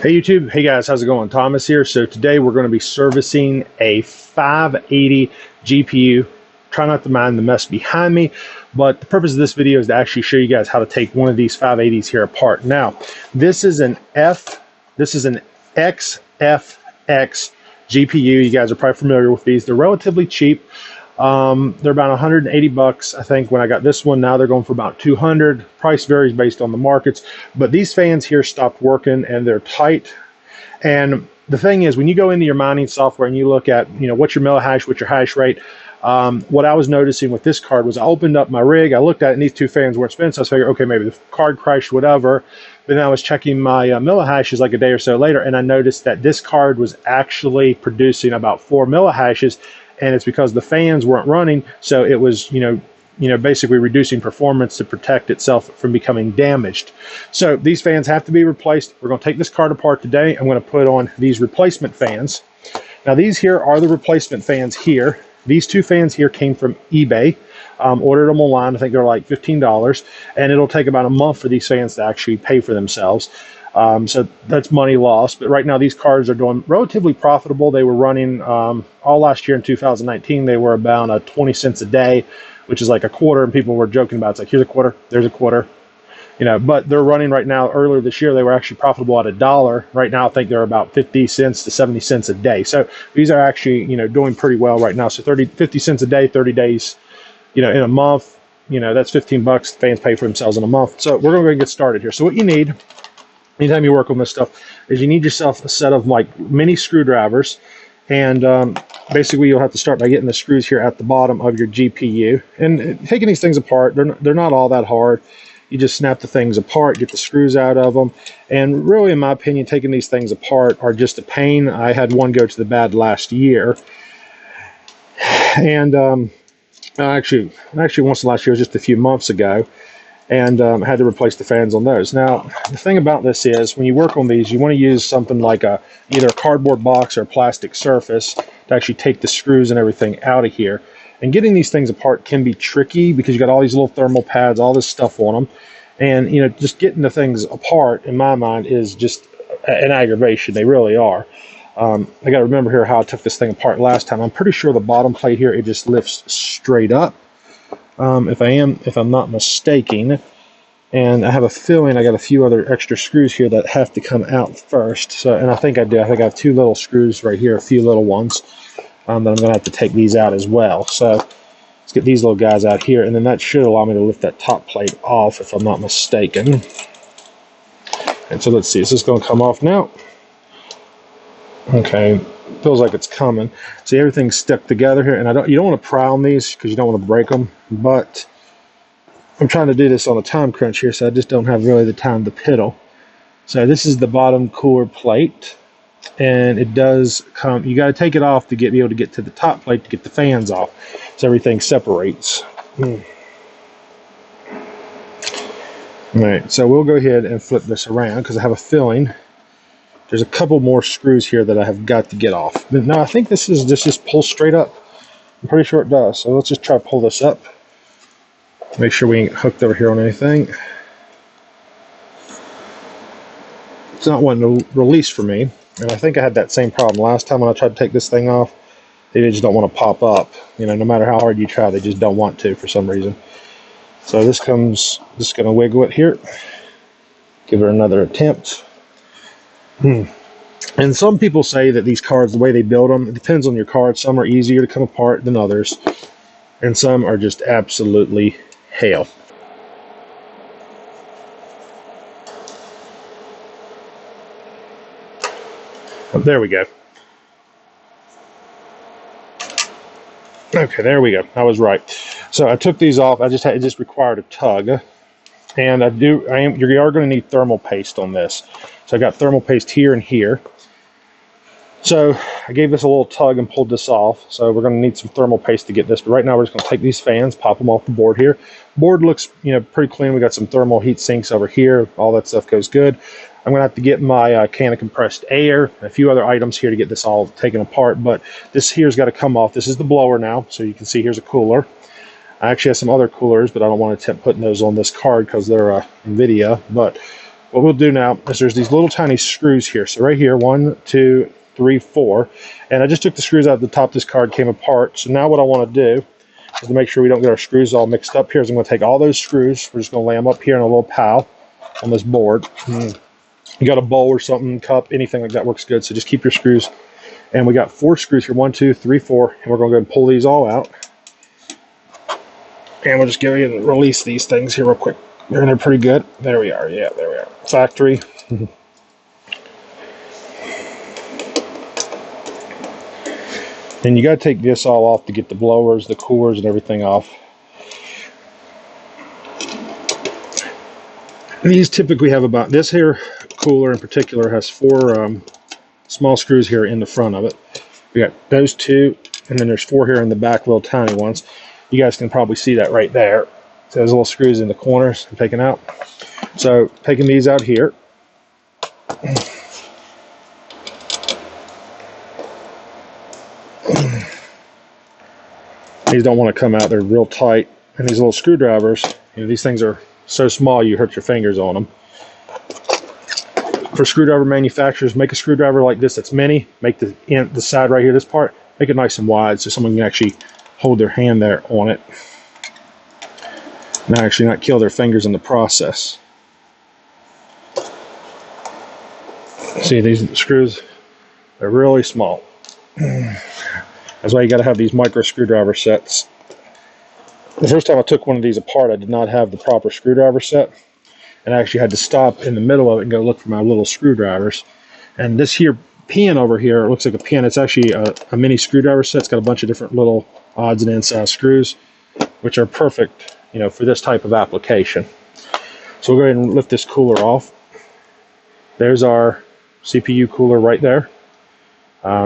Hey YouTube, hey guys, how's it going? Thomas here. So today we're going to be servicing a 580 GPU. Try not to mind the mess behind me, but the purpose of this video is to actually show you guys how to take one of these 580s here apart. Now, this is an XFX GPU. You guys are probably familiar with these. They're relatively cheap. They're about 180 bucks, I think, when I got this one. Now they're going for about 200. Price varies based on the markets, but these fans here stopped working and they're tight. And the thing is, when you go into your mining software and you look at, what's your millihash, what's your hash rate, what I was noticing with this card was I opened up my rig, I looked at it, and these two fans weren't spinning, so I was figuring, okay, maybe the card crashed, whatever. But then I was checking my millihashes like a day or so later, and I noticed that this card was actually producing about 4 millihashes, and it's because the fans weren't running, so it was, basically reducing performance to protect itself from becoming damaged. So these fans have to be replaced. We're going to take this card apart today. I'm going to put on these replacement fans. Now these here are the replacement fans here. These two fans here came from eBay. Ordered them online. I think they're like $15, and it'll take about a month for these fans to actually pay for themselves. So that's money lost. But right now these cards are doing relatively profitable. They were running all last year in 2019. They were about 20 cents a day, which is like a quarter. And people were joking about, it's like, here's a quarter, there's a quarter, but they're running right now. Earlier this year, they were actually profitable at $1. Right now, I think they're about 50 cents to 70 cents a day. So these are actually, doing pretty well right now. So 50 cents a day, 30 days, in a month, that's 15 bucks. Fans pay for themselves in a month. So we're going to get started here. So what you need, anytime you work on this stuff, is you need yourself a set of like mini screwdrivers. And basically you'll have to start by getting the screws here at the bottom of your GPU. And taking these things apart, they're not all that hard. You just snap the things apart, get the screws out of them. And really, in my opinion, taking these things apart are just a pain. I had one go to the bad last year. And actually once last year, was just a few months ago. And had to replace the fans on those. Now, the thing about this is, when you work on these, you want to use something like either a cardboard box or a plastic surface to actually take the screws and everything out of here. And getting these things apart can be tricky because you got all these little thermal pads, all this stuff on them. And, just getting the things apart, in my mind, is just an aggravation. They really are. I got to remember here how I took this thing apart last time. I'm pretty sure the bottom plate here, it just lifts straight up. If I'm not mistaken, and I have a feeling I got a few other extra screws here that have to come out first. So, and I think I do. I think I have 2 little screws right here, a few little ones, that I'm going to have to take these out as well. So let's get these little guys out here, and then that should allow me to lift that top plate off, if I'm not mistaken. And so let's see, is this going to come off now? Okay. Feels like it's coming. See, everything's stuck together here, and you don't want to pry on these because you don't want to break them, but I'm trying to do this on a time crunch here, so I just don't have really the time to piddle. So this is the bottom cooler plate, and it does come, you got to take it off to be able to get to the top plate to get the fans off, so everything separates. All right, so we'll go ahead and flip this around because I have a feeling there's a couple more screws here that I have got to get off. But no, I think this just pulls straight up. I'm pretty sure it does. So let's just try to pull this up. Make sure we ain't hooked over here on anything. It's not wanting to release for me. And I think I had that same problem last time when I tried to take this thing off. They just don't want to pop up. No matter how hard you try, they just don't want to for some reason. So this comes, just going to wiggle it here. Give it another attempt. And some people say that these cards, the way they build them, it depends on your card. Some are easier to come apart than others, and some are just absolutely hell. Oh, there we go. Okay, there we go. I was right. So I took these off. It just required a tug. And you are going to need thermal paste on this. So I got thermal paste here and here. So I gave this a little tug and pulled this off. So we're going to need some thermal paste to get this. But right now we're just going to take these fans, pop them off the board here. Board looks, pretty clean. We got some thermal heat sinks over here. All that stuff goes good. I'm going to have to get my can of compressed air, a few other items here to get this all taken apart. But this here's got to come off. This is the blower now. So you can see here's a cooler. I actually have some other coolers, but I don't want to attempt putting those on this card because they're NVIDIA. But what we'll do now is there's these little tiny screws here. So right here, 1, 2, 3, 4. And I just took the screws out of the top. This card came apart. So now what I want to do is to make sure we don't get our screws all mixed up here is I'm going to take all those screws. We're just going to lay them up here in a little pile on this board. You got a bowl or something, cup, anything like that works good. So just keep your screws. And we got 4 screws here, 1, 2, 3, 4. And we're going to go ahead and pull these all out. And we'll just go ahead and release these things here real quick. They're pretty good. There we are. Yeah, there we are. Factory. And you got to take this all off to get the blowers, the coolers, and everything off. And these typically have about, this here cooler in particular has 4 small screws here in the front of it. We got those 2, and then there's 4 here in the back, little tiny ones. You guys can probably see that right there. So those little screws in the corners I'm taking out. So taking these out here. These don't want to come out, they're real tight. And these little screwdrivers, these things are so small you hurt your fingers on them. For screwdriver manufacturers, make a screwdriver like this that's mini. Make the side right here, this part, make it nice and wide so someone can actually hold their hand there on it. And actually not kill their fingers in the process. See, these screws are really small. That's why you got to have these micro screwdriver sets. The first time I took one of these apart, I did not have the proper screwdriver set. And I actually had to stop in the middle of it and go look for my little screwdrivers. And this here pin over here, it looks like a pin. It's actually a mini screwdriver set. It's got a bunch of different little odds and ends screws, which are perfect, for this type of application. So we'll go ahead and lift this cooler off. There's our CPU cooler right there.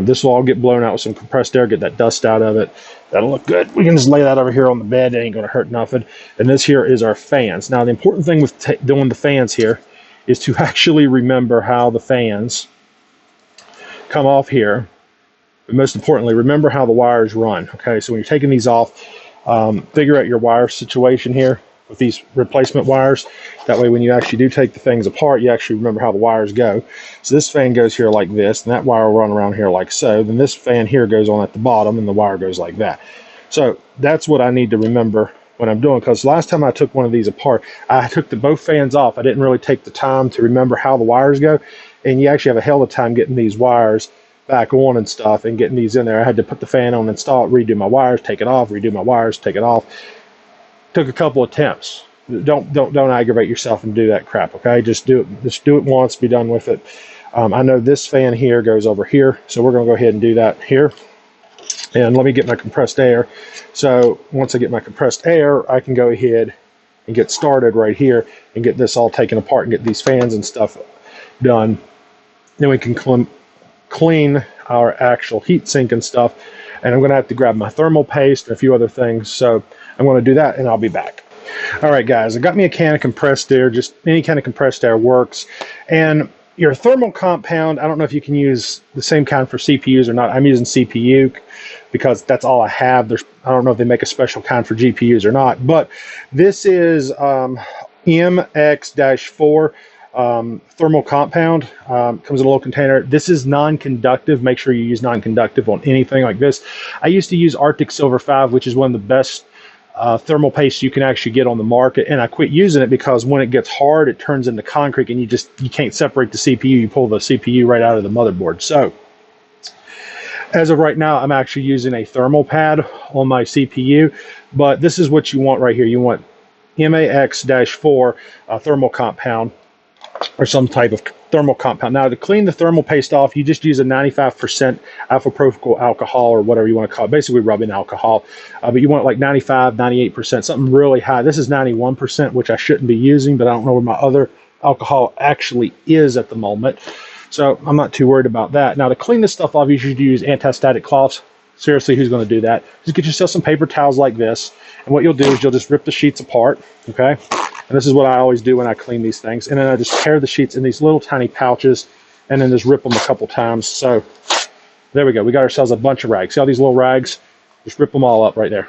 This will all get blown out with some compressed air, get that dust out of it. That'll look good. We can just lay that over here on the bed. It ain't going to hurt nothing. And this here is our fans. Now, the important thing with doing the fans here is to actually remember how the fans come off here. But most importantly, remember how the wires run. Okay, so when you're taking these off, figure out your wire situation here with these replacement wires. That way when you actually do take the things apart, you actually remember how the wires go. So this fan goes here like this, and that wire will run around here like so. Then this fan here goes on at the bottom, and the wire goes like that. So that's what I need to remember when I'm doing, because last time I took one of these apart, I took both fans off. I didn't really take the time to remember how the wires go, and you actually have a hell of a time getting these wires back on and stuff and getting these in there. I had to put the fan on, install it, redo my wires, take it off, redo my wires, take it off. Took a couple attempts. Don't aggravate yourself and do that crap, okay? Just do it once, be done with it. I know this fan here goes over here, so we're going to go ahead and do that here. And let me get my compressed air. So once I get my compressed air, I can go ahead and get started right here and get this all taken apart and get these fans and stuff done. Then we can clean our actual heat sink and stuff. And I'm going to have to grab my thermal paste and a few other things. So I'm going to do that, and I'll be back. All right, guys, I got me a can of compressed air. Just any kind of compressed air works. And your thermal compound, I don't know if you can use the same kind for CPUs or not. I'm using CPU because that's all I have. I don't know if they make a special kind for GPUs or not. But this is MX-4 thermal compound. Comes in a little container. This is non-conductive. Make sure you use non-conductive on anything like this. I used to use Arctic Silver 5, which is one of the best thermal paste you can actually get on the market, and I quit using it because when it gets hard, it turns into concrete, and you can't separate the CPU. You pull the CPU right out of the motherboard. So as of right now, I'm actually using a thermal pad on my CPU, but this is what you want right here. You want MAX-4 thermal compound, or some type of thermal compound. Now, to clean the thermal paste off, you just use a 95% alpha propyl alcohol, or whatever you want to call it, basically rubbing alcohol. But you want like 95, 98%, something really high. This is 91%, which I shouldn't be using, but I don't know where my other alcohol actually is at the moment. So I'm not too worried about that. Now, to clean this stuff off, you should use anti-static cloths. Seriously, who's going to do that? Just get yourself some paper towels like this, and what you'll do is you'll just rip the sheets apart, okay? And this is what I always do when I clean these things. And then I just tear the sheets in these little tiny pouches and then just rip them a couple times. So there we go. We got ourselves a bunch of rags. See all these little rags? Just rip them all up right there.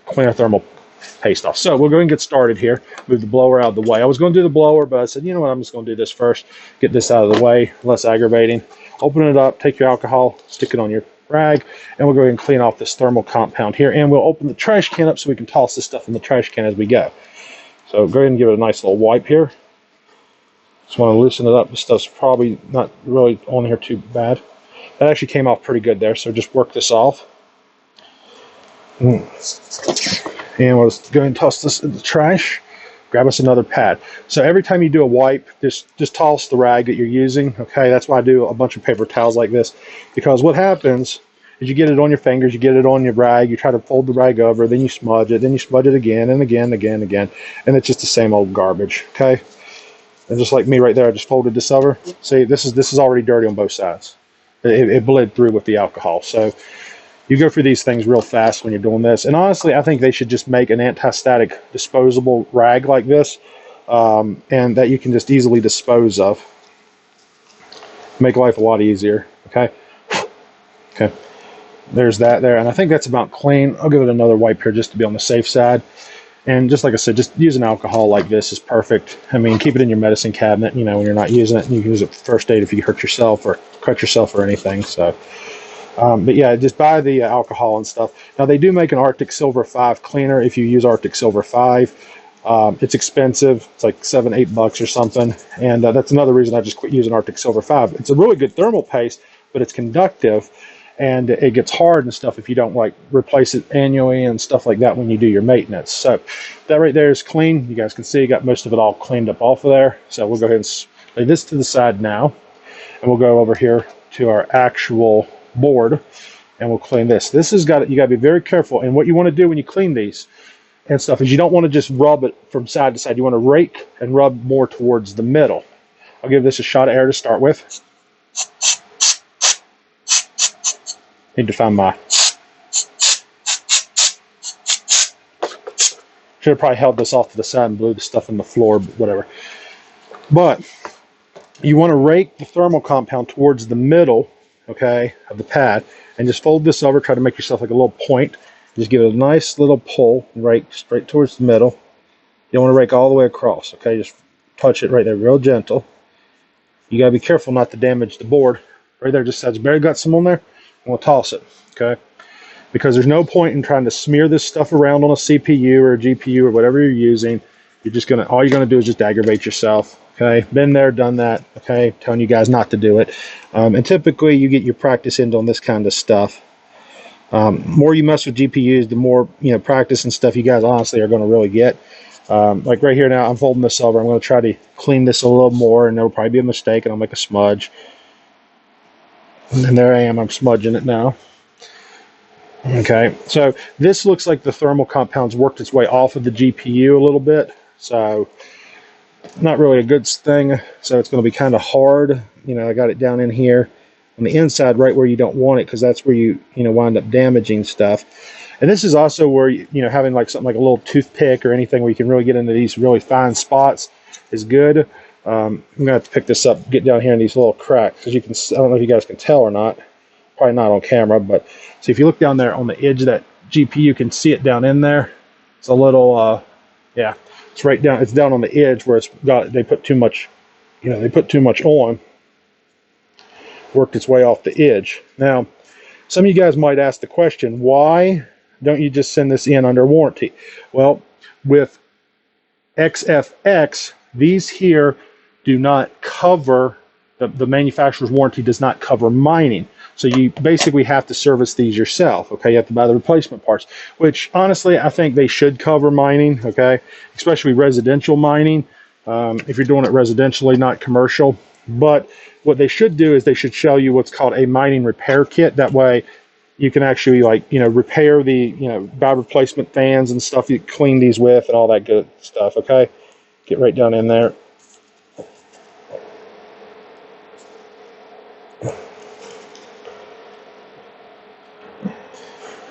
Clean our thermal paste off. So we'll go ahead and get started here. Move the blower out of the way. I was going to do the blower, but I said, you know what, I'm just going to do this first. Get this out of the way, less aggravating. Open it up, take your alcohol, stick it on your rag, and we'll go ahead and clean off this thermal compound here. And we'll open the trash can up so we can toss this stuff in the trash can as we go. So go ahead and give it a nice little wipe here. Just want to loosen it up. This stuff's probably not really on here too bad. That actually came off pretty good there, so just work this off. And we'll just go ahead and toss this in the trash. Grab us another pad. So every time you do a wipe, just toss the rag that you're using. Okay, that's why I do a bunch of paper towels like this, because what happens is you get it on your fingers, you get it on your rag, you try to fold the rag over, then you smudge it, then you smudge it again and again, and it's just the same old garbage. Okay, and just like me right there, I just folded this over. See, this is already dirty on both sides. It bled through with the alcohol. So you go through these things real fast when you're doing this. And honestly, I think they should just make an anti-static disposable rag like this, and that you can just easily dispose of. Make life a lot easier. Okay. Okay. There's that there. And I think that's about clean. I'll give it another wipe here just to be on the safe side. And just like I said, just using alcohol like this is perfect. I mean, keep it in your medicine cabinet, you know, when you're not using it. And you can use it for first aid if you hurt yourself or cut yourself or anything. So. But yeah, just buy the alcohol and stuff. Now they do make an Arctic Silver 5 cleaner if you use Arctic Silver 5. It's expensive. It's like $7-8 or something. And that's another reason I just quit using Arctic Silver 5. It's a really good thermal paste, but it's conductive and it gets hard and stuff if you don't like replace it annually and stuff like that when you do your maintenance. So that right there is clean. You guys can see, got most of it all cleaned up off of there. So we'll go ahead and lay this to the side now. And we'll go over here to our actual board and we'll clean this. This has got, you got to be very careful. And what you want to do when you clean these and stuff is you don't want to just rub it from side to side. You want to rake and rub more towards the middle. I'll give this a shot of air to start with. Need to find my, should have probably held this off to the side and blew the stuff in the floor, but whatever. But you want to rake the thermal compound towards the middle, okay, of the pad, and just fold this over. Try to make yourself like a little point. Just give it a nice little pull and rake straight towards the middle. You don't want to rake all the way across, okay? Just touch it right there, real gentle. You gotta be careful not to damage the board. Right there, just has barely got some on there, and we'll toss it, okay? Because there's no point in trying to smear this stuff around on a CPU or a GPU or whatever you're using. You're just gonna, all you're gonna do is just aggravate yourself. Okay, been there, done that. Okay, telling you guys not to do it. And typically you get your practice in on this kind of stuff. More you mess with GPUs, the more, you know, practice and stuff you guys honestly are going to really get. Like right here now, I'm folding this over. I'm going to try to clean this a little more, and there'll probably be a mistake, and I'll make a smudge. And there I am. I'm smudging it now. Okay, so this looks like the thermal compound's worked its way off of the GPU a little bit. So not really a good thing. So it's going to be kind of hard. You know, I got it down in here on the inside, right where you don't want it, because that's where you wind up damaging stuff. And this is also where you know, having like something like a little toothpick or anything where you can really get into these really fine spots is good. I'm gonna have to pick this up, get down here in these little cracks, because you can, I don't know if you guys can tell or not, probably not on camera, but see, if you look down there on the edge of that GPU, you can see it down in there. It's a little yeah, it's right down, it's down on the edge where it's got, they put too much, you know, they put too much on, worked its way off the edge. Now some of you guys might ask the question, why don't you just send this in under warranty? Well, with XFX, these here do not cover, the manufacturer's warranty does not cover mining. So you basically have to service these yourself, okay? You have to buy the replacement parts, which honestly, I think they should cover mining, okay? Especially residential mining, if you're doing it residentially, not commercial. But what they should do is they should show you what's called a mining repair kit. That way you can actually, like, you know, repair the, you know, buy replacement fans and stuff you clean these with and all that good stuff, okay? Get right down in there.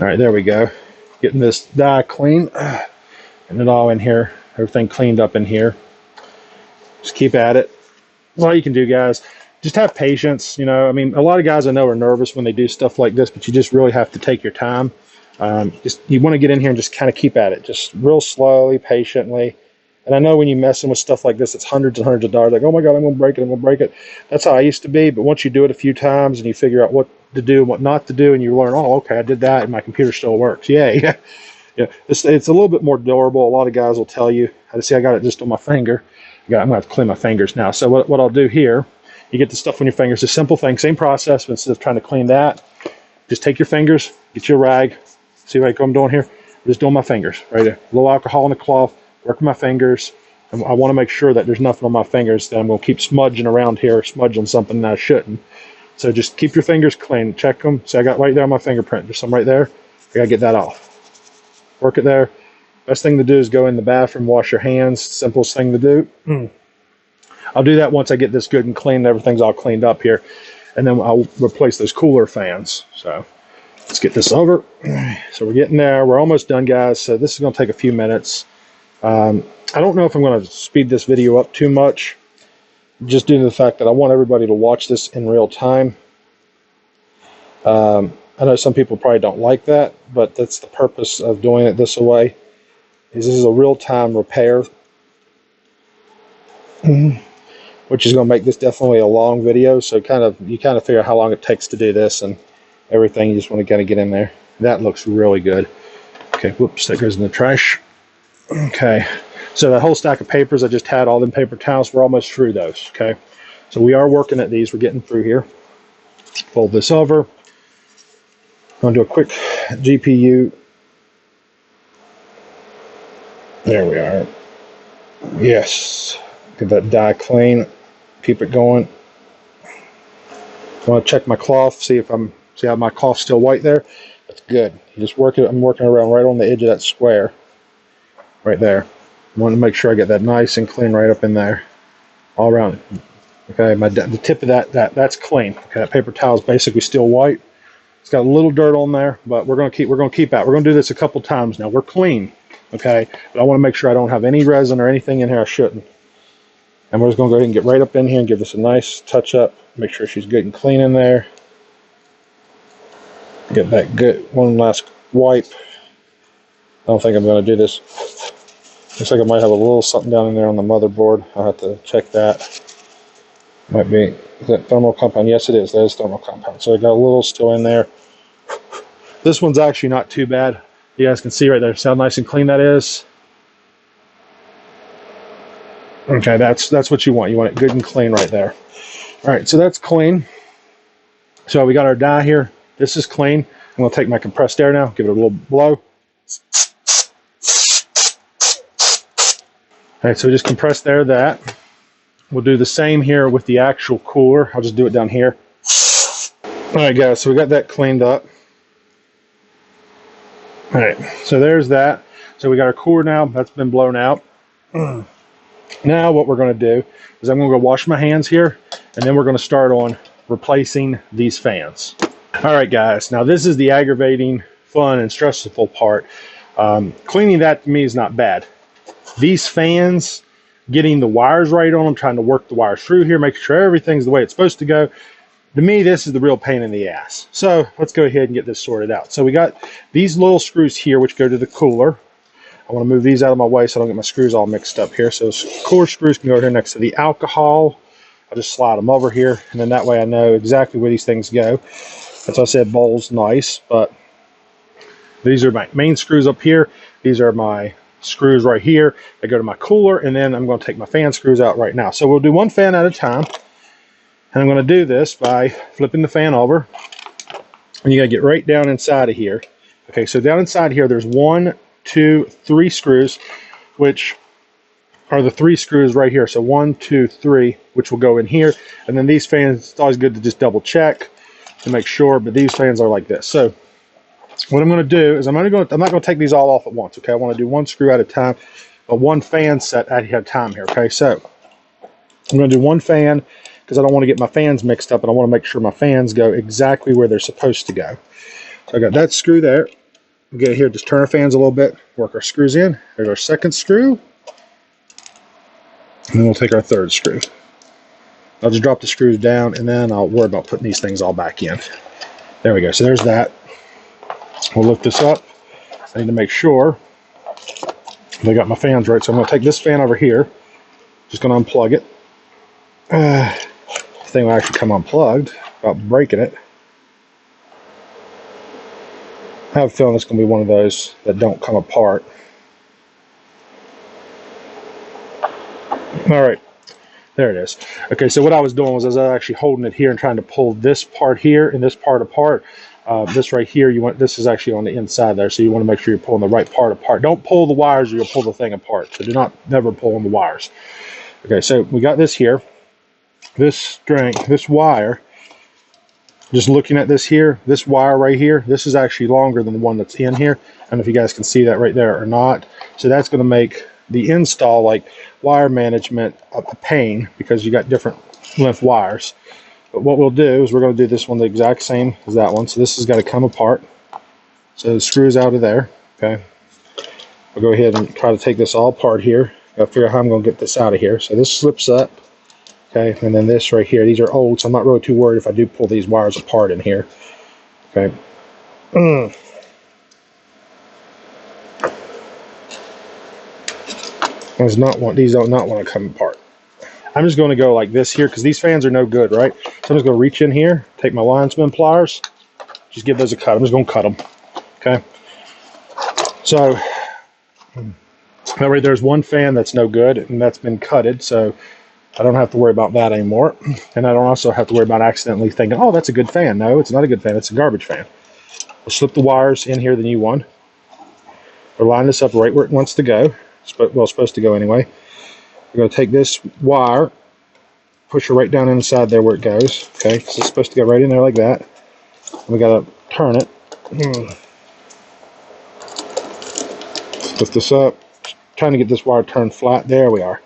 All right, there we go. Getting this die clean and it all in here, everything cleaned up in here. Just keep at it. That's all you can do, guys. Just have patience. You know, I mean, a lot of guys I know are nervous when they do stuff like this, but you just really have to take your time. Just you want to get in here and just kind of keep at it, just real slowly, patiently. And I know when you're messing with stuff like this, it's hundreds and hundreds of dollars. Like, oh my God, I'm going to break it, I'm going to break it. That's how I used to be. But once you do it a few times and you figure out what to do and what not to do, and you learn, oh, okay, I did that, and my computer still works. Yay. Yeah. It's a little bit more durable. A lot of guys will tell you. I see I got it just on my finger. I'm going to have to clean my fingers now. So what I'll do here, you get the stuff on your fingers. It's a simple thing, same process, but instead of trying to clean that, just take your fingers, get your rag. See what I'm doing here? I'm just doing my fingers right there. A little alcohol in the cloth, working my fingers. And I want to make sure that there's nothing on my fingers that I'm going to keep smudging around here, smudging something that I shouldn't. So just keep your fingers clean. Check them. See, I got right there on my fingerprint. There's some right there. I got to get that off. Work it there. Best thing to do is go in the bathroom, wash your hands. Simplest thing to do. I'll do that once I get this good and clean. Everything's all cleaned up here. And then I'll replace those cooler fans. So let's get this over. So we're getting there. We're almost done, guys. So this is going to take a few minutes. I don't know if I'm going to speed this video up too much, just due to the fact that I want everybody to watch this in real time. I know some people probably don't like that, but that's the purpose of doing it this way. This is a real-time repair, which is going to make this definitely a long video. So you kind of figure out how long it takes to do this and everything. You just want to kind of get in there. That looks really good. Okay, whoops, that goes in the trash. Okay, so that whole stack of papers I just had, all them paper towels, we're almost through those. Okay, so we are working at these. We're getting through here. Fold this over. I'm going to do a quick GPU. There we are. Yes. Get that dye clean. Keep it going. I want to check my cloth, see how my cloth's still white there. That's good. You just work it. I'm working around right on the edge of that square. Right there. I want to make sure I get that nice and clean right up in there. All around it. Okay, the tip of that's clean. Okay, that paper towel is basically still white. It's got a little dirt on there, but we're going to keep that. We're going to do this a couple times now. We're clean, okay? But I want to make sure I don't have any resin or anything in here I shouldn't. And we're just going to go ahead and get right up in here and give this a nice touch up. Make sure she's good and clean in there. Get that good one last wipe. I don't think I'm going to do this. Looks like I might have a little something down in there on the motherboard. I'll have to check that. Might be, is that thermal compound? Yes, it is. That is thermal compound. So I got a little still in there. This one's actually not too bad. You guys can see right there. See how nice and clean that is? Okay, that's what you want. You want it good and clean right there. All right, so that's clean. So we got our dye here. This is clean. I'm going to take my compressed air now, give it a little blow. All right, so we just compressed air that. We'll do the same here with the actual cooler. I'll just do it down here. All right, guys, so we got that cleaned up. All right, so there's that. So we got our cooler now. That's been blown out. Now what we're going to do is I'm going to go wash my hands here, and then we're going to start on replacing these fans. All right, guys, now this is the aggravating, fun, and stressful part. Cleaning that to me is not bad. These fans, getting the wires right on them, trying to work the wires through here, making sure everything's the way it's supposed to go. To me, this is the real pain in the ass. So let's go ahead and get this sorted out. So we got these little screws here, which go to the cooler. I want to move these out of my way so I don't get my screws all mixed up here. So cooler screws can go here next to the alcohol. I'll just slide them over here, and then that way I know exactly where these things go. That's why I said bowl's nice, but these are my main screws up here. These are my screws right here. They go to my cooler, and then I'm going to take my fan screws out right now. So we'll do one fan at a time, and I'm going to do this by flipping the fan over, and you got to get right down inside of here. Okay, so down inside here, there's 1, 2, 3 screws, which are the 3 screws right here. So 1, 2, 3, which will go in here, and then these fans, it's always good to just double check to make sure, but these fans are like this. So what I'm going to do is I'm not going to take these all off at once. Okay, I want to do one screw at a time, but one fan set at a time here. Okay, so I'm going to do one fan because I don't want to get my fans mixed up, and I want to make sure my fans go exactly where they're supposed to go. So I got that screw there. We get here, just turn our fans a little bit, work our screws in. There's our second screw, and then we'll take our third screw. I'll just drop the screws down, and then I'll worry about putting these things all back in. There we go. So there's that. We'll lift this up. I need to make sure I got my fans right. So I'm going to take this fan over here. Just going to unplug it. This thing will actually come unplugged without breaking it. I have a feeling it's going to be one of those that don't come apart. All right, there it is. Okay, so what I was doing was I was actually holding it here and trying to pull this part here and this part apart. This right here, this is actually on the inside there, so you want to make sure you're pulling the right part apart. Don't pull the wires or you'll pull the thing apart. So do not never pull on the wires. Okay, so we got this here. This string, this wire, just looking at this here, this wire right here, this is actually longer than the one that's in here. I don't know if you guys can see that right there or not. So that's going to make the install, like wire management, a pain because you got different length wires. But what we'll do is we're going to do this one the exact same as that one. So this has got to come apart. So the screws out of there. Okay. I'll go ahead and try to take this all apart here. Got to figure out how I'm going to get this out of here. So this slips up. Okay, and then this right here, these are old, so I'm not really too worried if I do pull these wires apart in here. Okay. These do not want to come apart. I'm just going to go like this here because these fans are no good, right? So I'm just going to reach in here, take my linesman pliers, just give those a cut. I'm just going to cut them. Okay. So right there's one fan that's no good, and that's been cutted, so I don't have to worry about that anymore. And I don't also have to worry about accidentally thinking, oh, that's a good fan. No, it's not a good fan. It's a garbage fan. We'll slip the wires in here, the new one. We'll line this up right where it wants to go. Well, it's supposed to go anyway. We're going to take this wire, push it right down inside there where it goes. Okay, so it's supposed to go right in there like that. And we got to turn it. Lift this up. Trying to get this wire turned flat. There we are.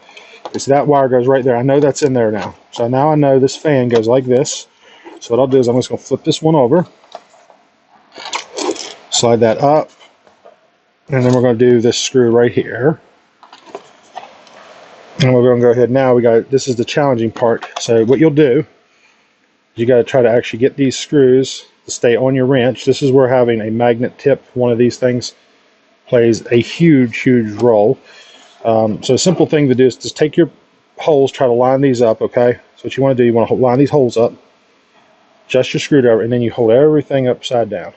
So that wire goes right there. I know that's in there now. So now I know this fan goes like this. So what I'll do is I'm just going to flip this one over. Slide that up. And then we're going to do this screw right here. And we're going to go ahead now. This is the challenging part. So what you'll do, you got to try to actually get these screws to stay on your wrench. This is where having a magnet tip, one of these things, plays a huge, huge role. So a simple thing to do is just take your holes, try to line these up, okay? So what you want to do, you want to line these holes up, adjust your screwdriver, and then you hold everything upside down.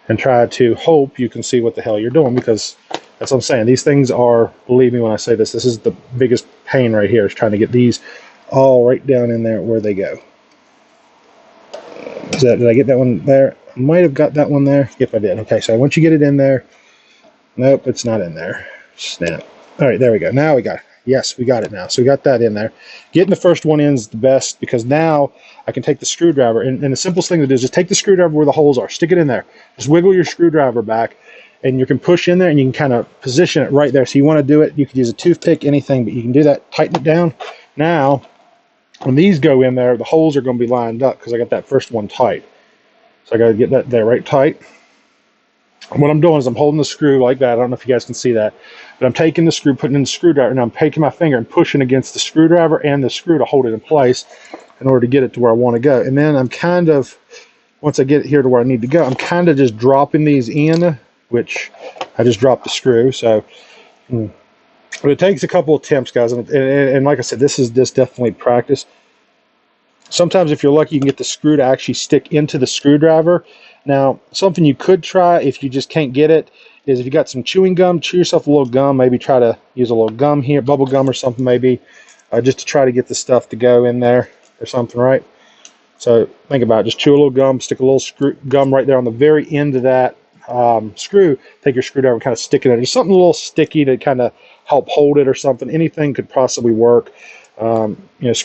And try to hope you can see what the hell you're doing, because that's what I'm saying. These things are, believe me when I say this, this is the biggest pain right here, is trying to get these all right down in there where they go. Did I get that one there? I might have got that one there. If I did. Okay, so once you get it in there, nope, it's not in there. Snap. All right, there we go. Now we got it. Yes, we got it now. So we got that in there. Getting the first one in is the best, because now I can take the screwdriver, and the simplest thing to do is just take the screwdriver where the holes are, stick it in there, just wiggle your screwdriver back, and you can push in there and you can kind of position it right there. So you want to do it, you could use a toothpick, anything, but you can do that, tighten it down. Now, when these go in there, the holes are going to be lined up because I got that first one tight. So I got to get that there right tight. And what I'm doing is I'm holding the screw like that. I don't know if you guys can see that, but I'm taking the screw, putting in the screwdriver, and I'm taking my finger and pushing against the screwdriver and the screw to hold it in place in order to get it to where I want to go. And then I'm kind of, once I get it here to where I need to go, I'm kind of just dropping these in, which I just dropped the screw. So, but it takes a couple of attempts, guys. And like I said, this definitely practice. Sometimes if you're lucky, you can get the screw to actually stick into the screwdriver. Now, something you could try if you just can't get it is if you got some chewing gum, chew yourself a little gum. Maybe try to use a little gum here, bubble gum or something maybe, just to try to get the stuff to go in there or something, right? So think about it. Just chew a little gum, stick a little gum right there on the very end of that screw. Take your screwdriver and kind of stick it in. Just something a little sticky to kind of help hold it or something. Anything could possibly work. Gum is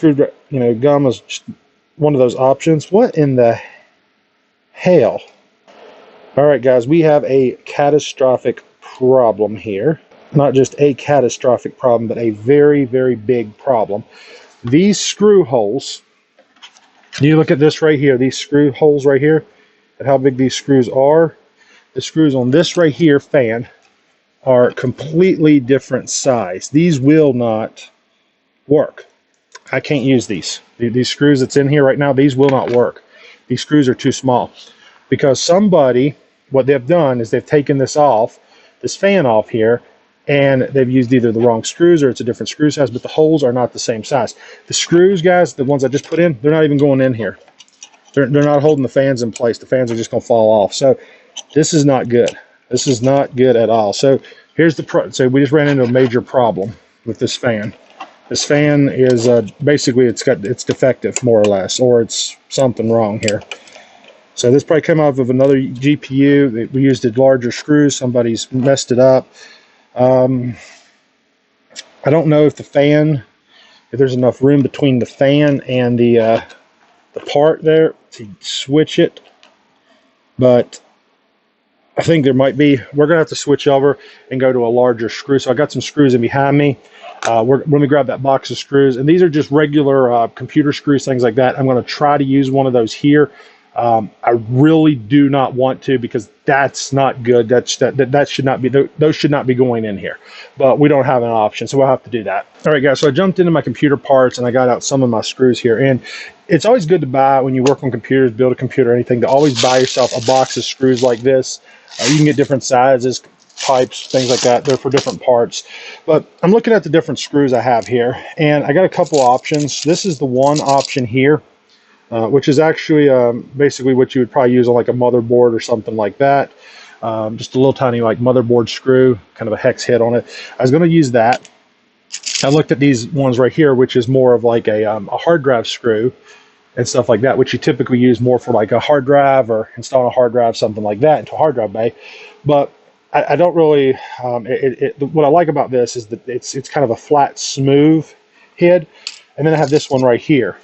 just one of those options. What in the hell? All right, guys, we have a catastrophic problem here. Not just a catastrophic problem, but a very, very big problem. These screw holes, you look at this right here, these screw holes right here, and how big these screws are. The screws on this right here fan are completely different size. These will not work. I can't use these. These screws that's in here right now, these will not work. These screws are too small because somebody what they've done is they've taken this off, this fan off here, and they've used either the wrong screws or it's a different screw size, but the holes are not the same size. The screws, guys, the ones I just put in, they're not even going in here. They're not holding the fans in place. The fans are just going to fall off. So this is not good. This is not good at all. So here's so we just ran into a major problem with this fan. This fan is basically it's defective, more or less, or it's something wrong here. So this probably came off of another GPU. We used larger screws. Somebody's messed it up. I don't know if there's enough room between the fan and the part there to switch it, but I think there might be. We're gonna have to switch over and go to a larger screw. So I got some screws in behind me. Let me grab that box of screws, and these are just regular computer screws, things like that. I'm going to try to use one of those here. I really do not want to, because that's not good. That should not be, those should not be going in here, but we don't have an option, so we'll have to do that. All right, guys, so I jumped into my computer parts and I got out some of my screws here, and it's always good to buy, when you work on computers, build a computer, anything, to always buy yourself a box of screws like this. You can get different sizes, pipes, things like that. They're for different parts. But I'm looking at the different screws I have here, and I got a couple options. This is the one option here, which is actually basically what you would probably use on like a motherboard or something like that. Just a little tiny like motherboard screw, kind of a hex hit on it. I was going to use that. I looked at these ones right here, which is more of like a hard drive screw and stuff like that, which you typically use more for like a hard drive or installing a hard drive, something like that, into a hard drive bay. But I don't really, what I like about this is that it's kind of a flat, smooth head. And then I have this one right here.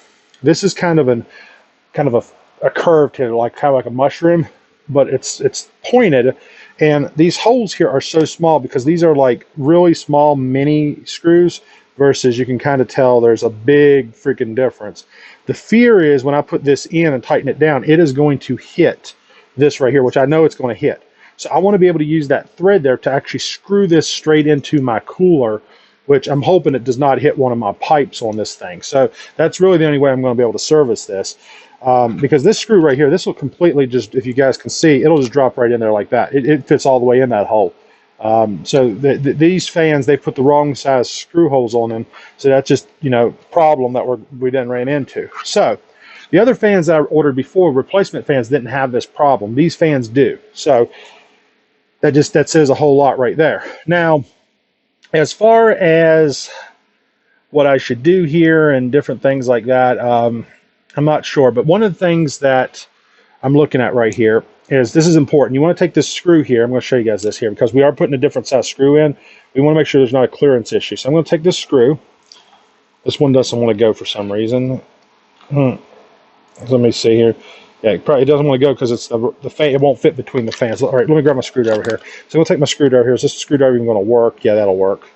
This is kind of a curved head, kind of like a mushroom, but it's pointed. And these holes here are so small because these are like really small mini screws, versus you can kind of tell there's a big freaking difference. The fear is when I put this in and tighten it down, it is going to hit this right here, which I know it's going to hit. So I want to be able to use that thread there to actually screw this straight into my cooler, which I'm hoping it does not hit one of my pipes on this thing. So that's really the only way I'm going to be able to service this. Because this screw right here, this will completely just, if you guys can see, it'll just drop right in there like that. It fits all the way in that hole. So these fans, they put the wrong size screw holes on them. So that's just, problem that we then ran into. So the other fans that I ordered before, replacement fans, didn't have this problem. These fans do. So that says a whole lot right there. Now, as far as what I should do here and different things like that, I'm not sure. But one of the things that I'm looking at right here is, this is important. You want to take this screw here. I'm going to show you guys this here, because we are putting a different size screw in. We want to make sure there's not a clearance issue. So I'm going to take this screw. This one doesn't want to go for some reason. Let me see here. Yeah, it probably doesn't want to go because it's the fan. It won't fit between the fans. All right, let me grab my screwdriver here. So I'm going to take my screwdriver here. Is this screwdriver even going to work? Yeah, that'll work.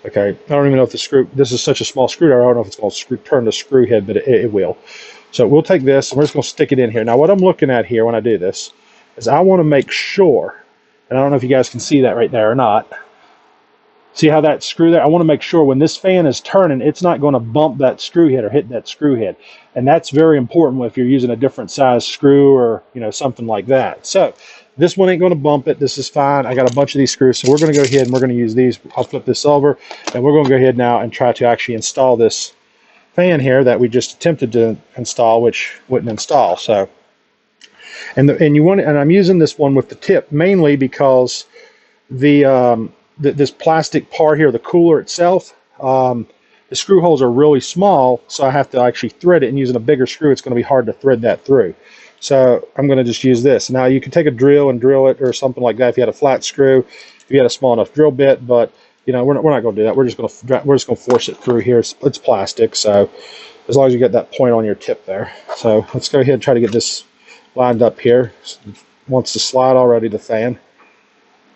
Okay, I don't even know if this is such a small screwdriver. I don't know if it's going to turn the screw head, but it will. So we'll take this and we're just going to stick it in here. Now, what I'm looking at here when I do this is I want to make sure, and I don't know if you guys can see that right there or not. See how that screw there? I want to make sure when this fan is turning, it's not going to bump that screw head or hit that screw head. And that's very important if you're using a different size screw or, something like that. So this one ain't going to bump it. This is fine. I got a bunch of these screws. So we're going to go ahead and we're going to use these. I'll flip this over and we're going to go ahead now and try to actually install this fan here that we just attempted to install, which wouldn't install. So, and I'm using this one with the tip mainly because this plastic part here, the cooler itself, the screw holes are really small, so I have to actually thread it, and using a bigger screw, it's going to be hard to thread that through. So I'm going to just use this. Now you can take a drill and drill it or something like that if you had a flat screw, if you had a small enough drill bit, but we're not going to do that. We're just going to force it through here. It's plastic, so as long as you get that point on your tip there. So let's go ahead and try to get this lined up here. It wants to slide already, the fan.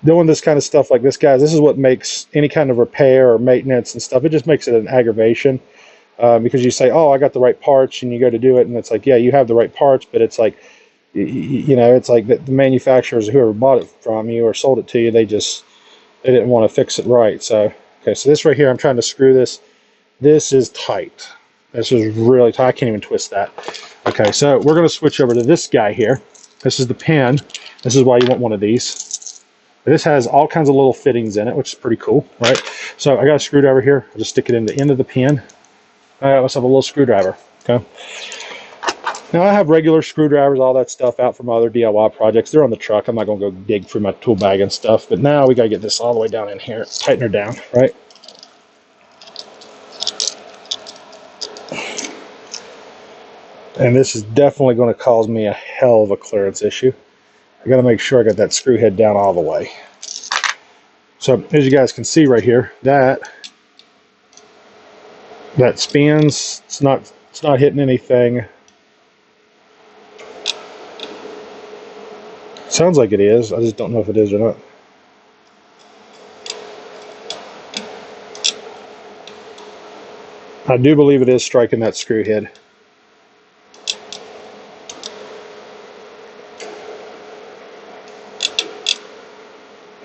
Doing this kind of stuff like this, guys, this is what makes any kind of repair or maintenance and stuff, it just makes it an aggravation, because you say, oh, I got the right parts, and you go to do it, and it's like, yeah, you have the right parts, but it's like, it's like the manufacturers, whoever bought it from you or sold it to you, they didn't want to fix it right. So, okay, so this right here, I'm trying to screw this. This is tight. This is really tight. I can't even twist that. Okay, so we're going to switch over to this guy here. This is the pin This is why you want one of these. This has all kinds of little fittings in it, which is pretty cool, right? So I got a screwdriver here. I'll just stick it in the end of the pin. I got myself a little screwdriver, okay? Now I have regular screwdrivers, all that stuff out from other DIY projects. They're on the truck. I'm not gonna go dig through my tool bag and stuff, but now we gotta get this all the way down in here, tighten her down, right? And this is definitely gonna cause me a hell of a clearance issue. I gotta make sure I got that screw head down all the way. So as you guys can see right here, that spins, it's not hitting anything. Sounds like it is. I just don't know if it is or not. I do believe it is striking that screw head.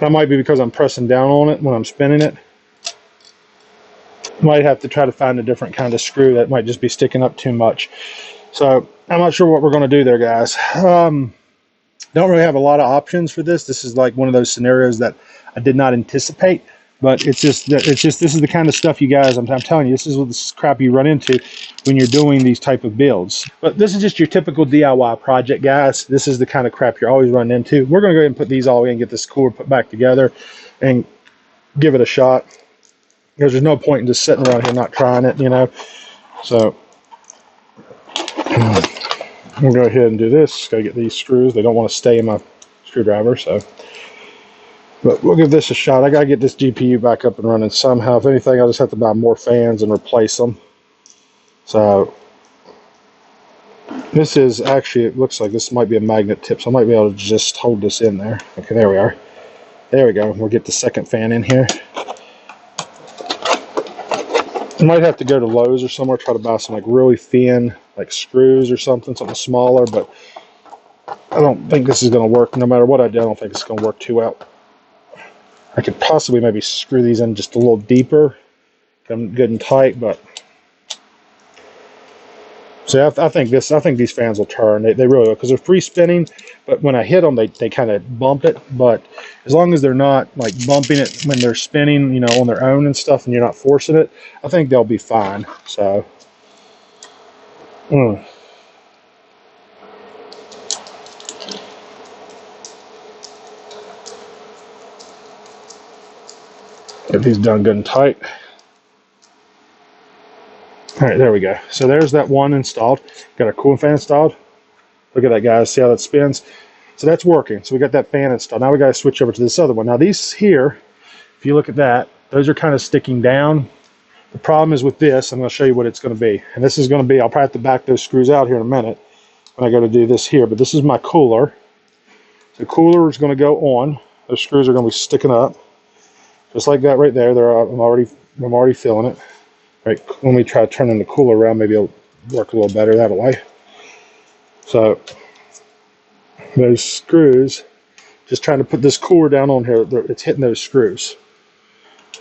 That might be because I'm pressing down on it when I'm spinning it. Might have to try to find a different kind of screw that might just be sticking up too much. So I'm not sure what we're going to do there, guys. Don't really have a lot of options for this. This is like one of those scenarios that I did not anticipate, but it's just this is the kind of stuff you guys, I'm telling you, this is what this crap you run into when you're doing these type of builds. But this is just your typical DIY project, guys. This is the kind of crap you're always running into. We're going to go ahead and put these all in and get this cooler put back together and give it a shot, because there's no point in just sitting around here not trying it, you know. So we'll go ahead and do this. Gotta get these screws. They don't want to stay in my screwdriver, so. But we'll give this a shot. I gotta get this GPU back up and running somehow. If anything, I'll just have to buy more fans and replace them. So this is actually, it looks like this might be a magnet tip, so I might be able to just hold this in there. Okay, there we are. There we go. We'll get the second fan in here. I might have to go to Lowe's or somewhere, try to buy some like really thin like screws or something smaller, but I don't think this is going to work. No matter what I do, I don't think it's going to work too well. I could possibly maybe screw these in just a little deeper, get them good and tight, but so I think these fans will turn. They really will, because they're free spinning, but when I hit them, they kind of bump it. But as long as they're not like bumping it when they're spinning, you know, on their own and stuff, and you're not forcing it, I think they'll be fine. So get these done good and tight. All right, there we go. So there's that one installed. Got our cooling fan installed. Look at that, guys. See how that spins? So that's working. So we got that fan installed. Now we got to switch over to this other one. Now these here, if you look at that, those are kind of sticking down. The problem is with this, I'm going to show you what it's going to be. And this is going to be, I'll probably have to back those screws out here in a minute when I go to do this here. But this is my cooler. The cooler is going to go on. Those screws are going to be sticking up. Just like that right there. I'm already feeling it. Right, when we try turning the cooler around, maybe it'll work a little better that way. So those screws, just trying to put this cooler down on here, it's hitting those screws.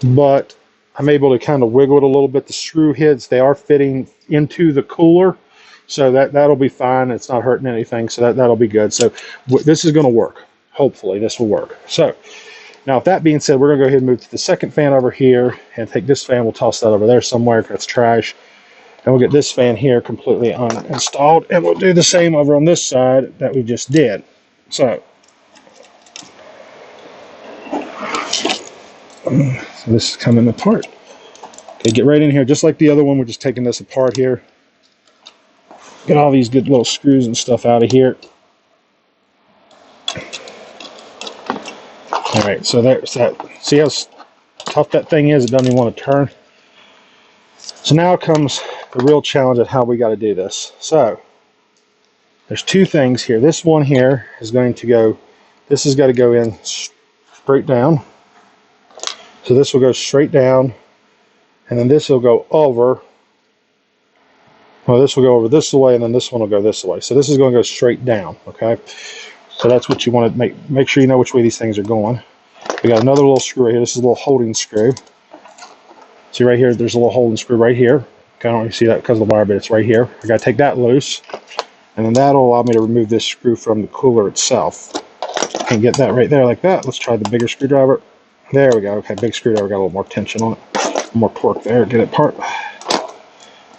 But I'm able to kind of wiggle it a little bit. The screw heads, they are fitting into the cooler, so that'll be fine. It's not hurting anything, so that'll be good. So this is going to work. Hopefully this will work. So now, with that being said, we're going to go ahead and move to the second fan over here and take this fan. We'll toss that over there somewhere if that's trash. And we'll get this fan here completely uninstalled. And we'll do the same over on this side that we just did. So this is coming apart. Okay, get right in here. Just like the other one, we're just taking this apart here. Get all these good little screws and stuff out of here. Alright, so there's that. See how tough that thing is? It doesn't even want to turn. So now comes the real challenge of how we got to do this. So there's two things here. This one here is going to go, this has got to go in straight down. So this will go straight down, and then this will go over. Well, this will go over this way, and then this one will go this way. So this is going to go straight down, okay? So that's what you want to make sure you know which way these things are going. We got another little screw right here. This is a little holding screw. See right here, there's a little holding screw right here. Okay, I don't really see that because of the wire, but it's right here. I got to take that loose, and then that'll allow me to remove this screw from the cooler itself. Can't get that right there like that. Let's try the bigger screwdriver. There we go. Okay, big screwdriver got a little more tension on it. More torque there. Get it apart.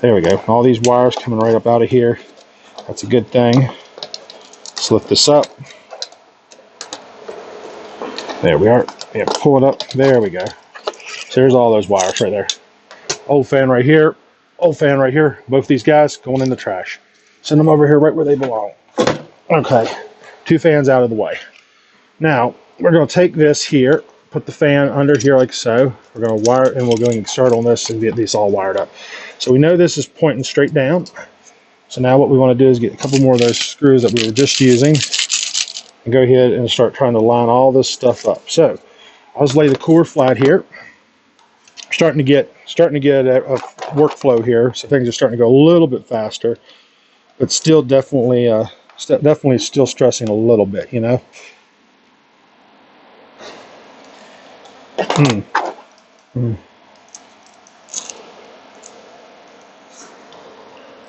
There we go. All these wires coming right up out of here. That's a good thing. Let's lift this up. There we are. Yeah, pull it up. There we go. So there's all those wires right there. Old fan right here. Old fan right here. Both these guys going in the trash. Send them over here right where they belong. Okay. 2 fans out of the way. Now, we're going to take this here, put the fan under here like so. We're going to wire it, and we're going to start on this and get these all wired up. So we know this is pointing straight down. So now what we want to do is get a couple more of those screws that we were just using and go ahead and start trying to line all this stuff up. So I'll just lay the cooler flat here. Starting to get a workflow here, so things are starting to go a little bit faster, but still definitely still stressing a little bit, you know.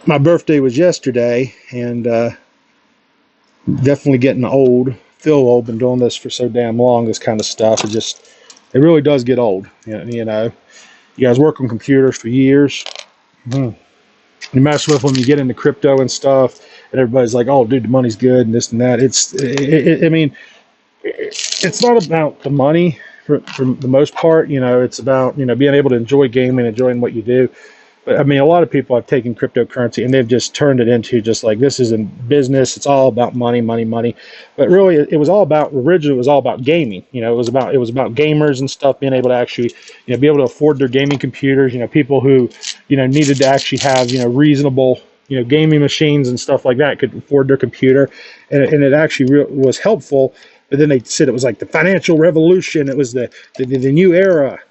My birthday was yesterday, and definitely getting old. Feel old. Been doing this for so damn long. This kind of stuff. It really does get old. You know. You guys work on computers for years. You mess with them. You get into crypto and stuff, and everybody's like, "Oh, dude, the money's good and this and that." I mean, it's not about the money for the most part. You know, it's about being able to enjoy gaming, enjoying what you do. But I mean, a lot of people have taken cryptocurrency and they've just turned it into just like, this is in business. It's all about money, money, money. But really, it was all about, originally it was all about gaming. You know, it was about gamers and stuff being able to actually, be able to afford their gaming computers. You know, people who, needed to actually have, reasonable, gaming machines and stuff like that could afford their computer, and it actually was helpful. But then they said it was like the financial revolution. It was the new era,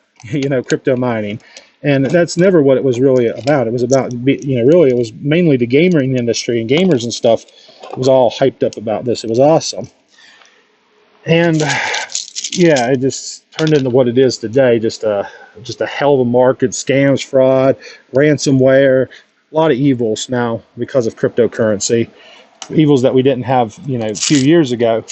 crypto mining. And that's never what it was really about. It was about, really, it was mainly the gaming industry and gamers and stuff. It was all hyped up about this. It was awesome. And yeah, it just turned into what it is today. Just a hell of a market, scams, fraud, ransomware, a lot of evils now because of cryptocurrency. Evils that we didn't have, a few years ago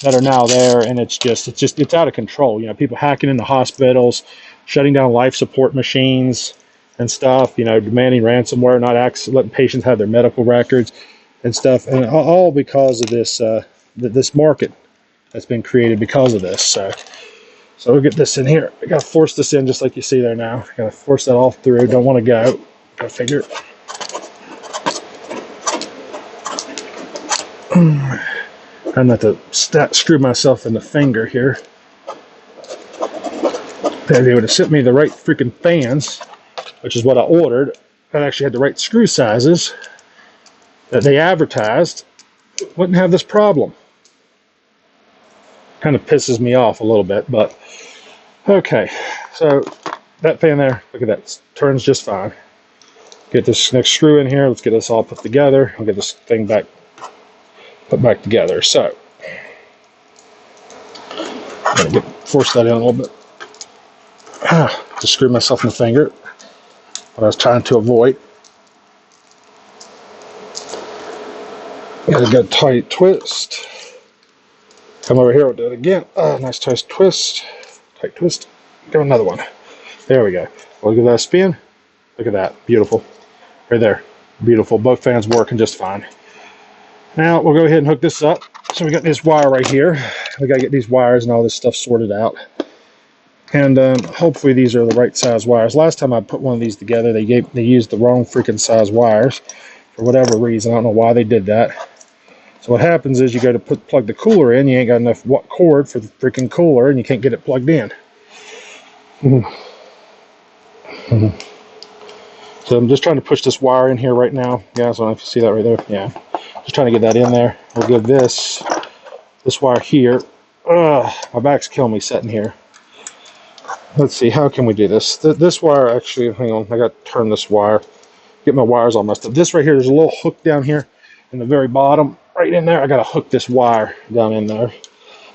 that are now there. And it's out of control. People hacking into hospitals, shutting down life support machines and stuff, demanding ransomware, not letting patients have their medical records and stuff, and all because of this this market that's been created because of this. So we'll get this in here. I gotta force this in just like you see there now. Gotta force that all through. Don't want to go. Gotta figure. I'm not to screw myself in the finger here. They would have sent me the right freaking fans, which is what I ordered. I actually had the right screw sizes that they advertised. Wouldn't have this problem. Kind of pisses me off a little bit, but okay. So that fan there, look at that, turns just fine. Get this next screw in here. Let's get this all put together. I'll get this thing put back together. So I'm gonna force that in a little bit. Just screwed myself in the finger, what I was trying to avoid. Got a good tight twist. Come over here, we'll do it again. Nice tight twist. Tight twist. Give another one. There we go. We'll give that a spin. Look at that. Beautiful. Right there. Beautiful. Both fans working just fine. Now we'll go ahead and hook this up. So we got this wire right here. We got to get these wires and all this stuff sorted out. And hopefully these are the right size wires. Last time I put one of these together, they used the wrong freaking size wires for whatever reason. I don't know why they did that. So what happens is you go to plug the cooler in, you ain't got enough cord for the freaking cooler, and you can't get it plugged in. So I'm just trying to push this wire in here right now. Yeah, so I don't know if you see that right there. Yeah, just trying to get that in there. We'll give this wire here. My back's killing me sitting here. Let's see, how can we do this? This wire, actually, hang on, I got to turn this wire, get my wires all messed up. This right here, there's a little hook down here in the very bottom, right in there. I got to hook this wire down in there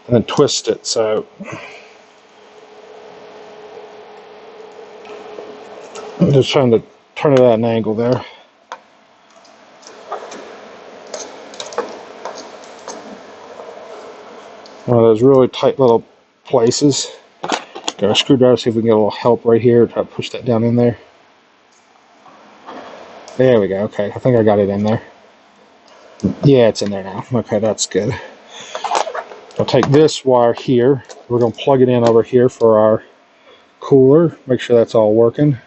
and then twist it. So I'm just trying to turn it at an angle there. one of those really tight little places. Got a screwdriver, see if we can get a little help right here. Try to push that down in there. There we go. Okay, I think I got it in there. Yeah, it's in there now. Okay, that's good. I'll take this wire here. We're going to plug it in over here for our cooler. Make sure that's all working.